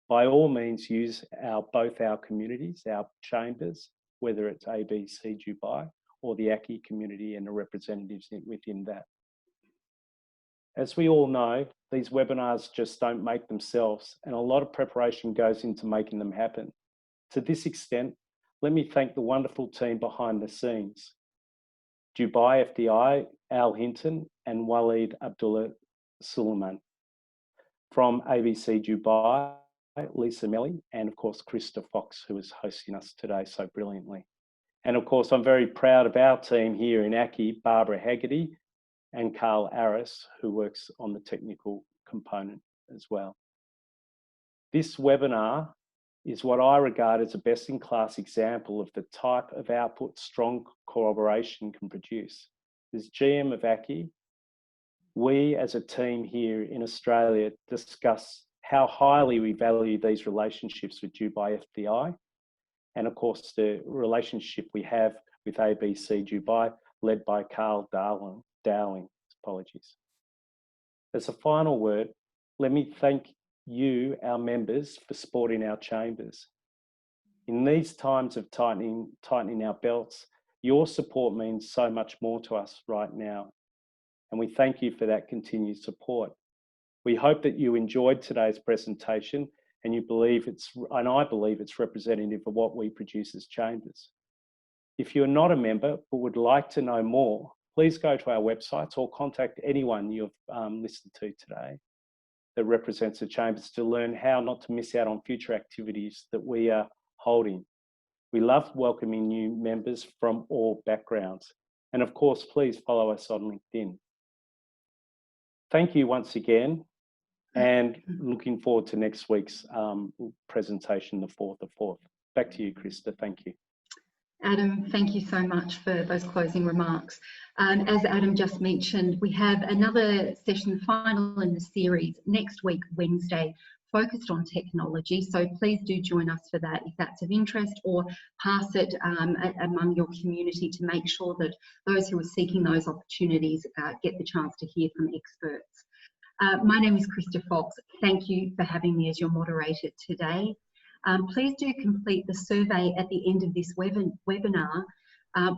Speaker 11: By all means, use both our communities, our chambers, whether it's ABC Dubai or the ACCI community and the representatives within that. As we all know, these webinars just don't make themselves, and a lot of preparation goes into making them happen. To this extent, let me thank the wonderful team behind the scenes. Dubai FDI, Hinton, and Waleed Abdullah Suleiman. From ABC Dubai, Lisa Mele, and of course, Christa Fox, who is hosting us today so brilliantly. And of course, I'm very proud of our team here in ACCI, Barbara Haggerty and Carl Heiress, who works on the technical component as well. This webinar is what I regard as a best-in-class example of the type of output strong collaboration can produce. As GM of ACCI, we as a team here in Australia discuss how highly we value these relationships with Dubai FDI, and of course the relationship we have with ABC Dubai, led by Carl Dowling. Apologies. As a final word, let me thank you, our members, for supporting our chambers. In these times of tightening our belts, your support means so much more to us right now, and we thank you for that continued support. We hope that you enjoyed today's presentation and I believe it's representative of what we produce as chambers. If you're not a member but would like to know more, please go to our websites or contact anyone you've listened to today that represents the chambers to learn how not to miss out on future activities that we are holding. We love welcoming new members from all backgrounds. And of course, please follow us on LinkedIn. Thank you once again, and looking forward to next week's presentation, the 4th of 4th. Back to you, Christa. Thank you.
Speaker 1: Adam, thank you so much for those closing remarks. As Adam just mentioned, we have another session, final in the series, next week, Wednesday, focused on technology. So please do join us for that if that's of interest, or pass it among your community to make sure that those who are seeking those opportunities get the chance to hear from experts. My name is Christa Fox. Thank you for having me as your moderator today. Please do complete the survey at the end of this webinar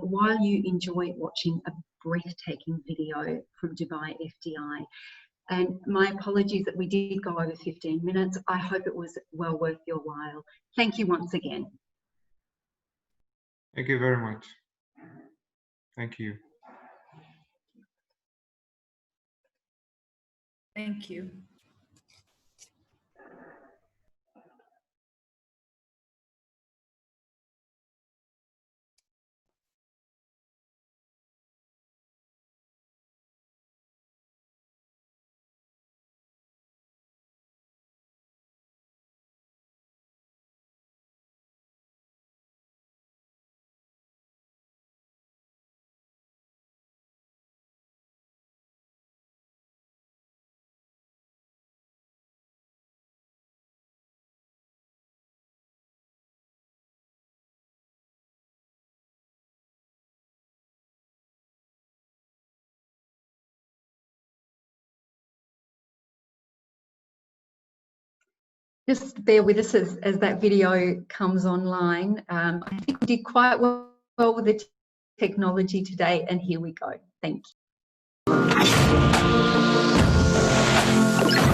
Speaker 1: while you enjoy watching a breathtaking video from Dubai FDI. And my apologies that we did go over 15 minutes. I hope it was well worth your while. Thank you once again.
Speaker 7: Thank you very much. Thank you.
Speaker 5: Thank you.
Speaker 1: Just bear with us as that video comes online. I think we did quite well with the technology today, and here we go. Thank you.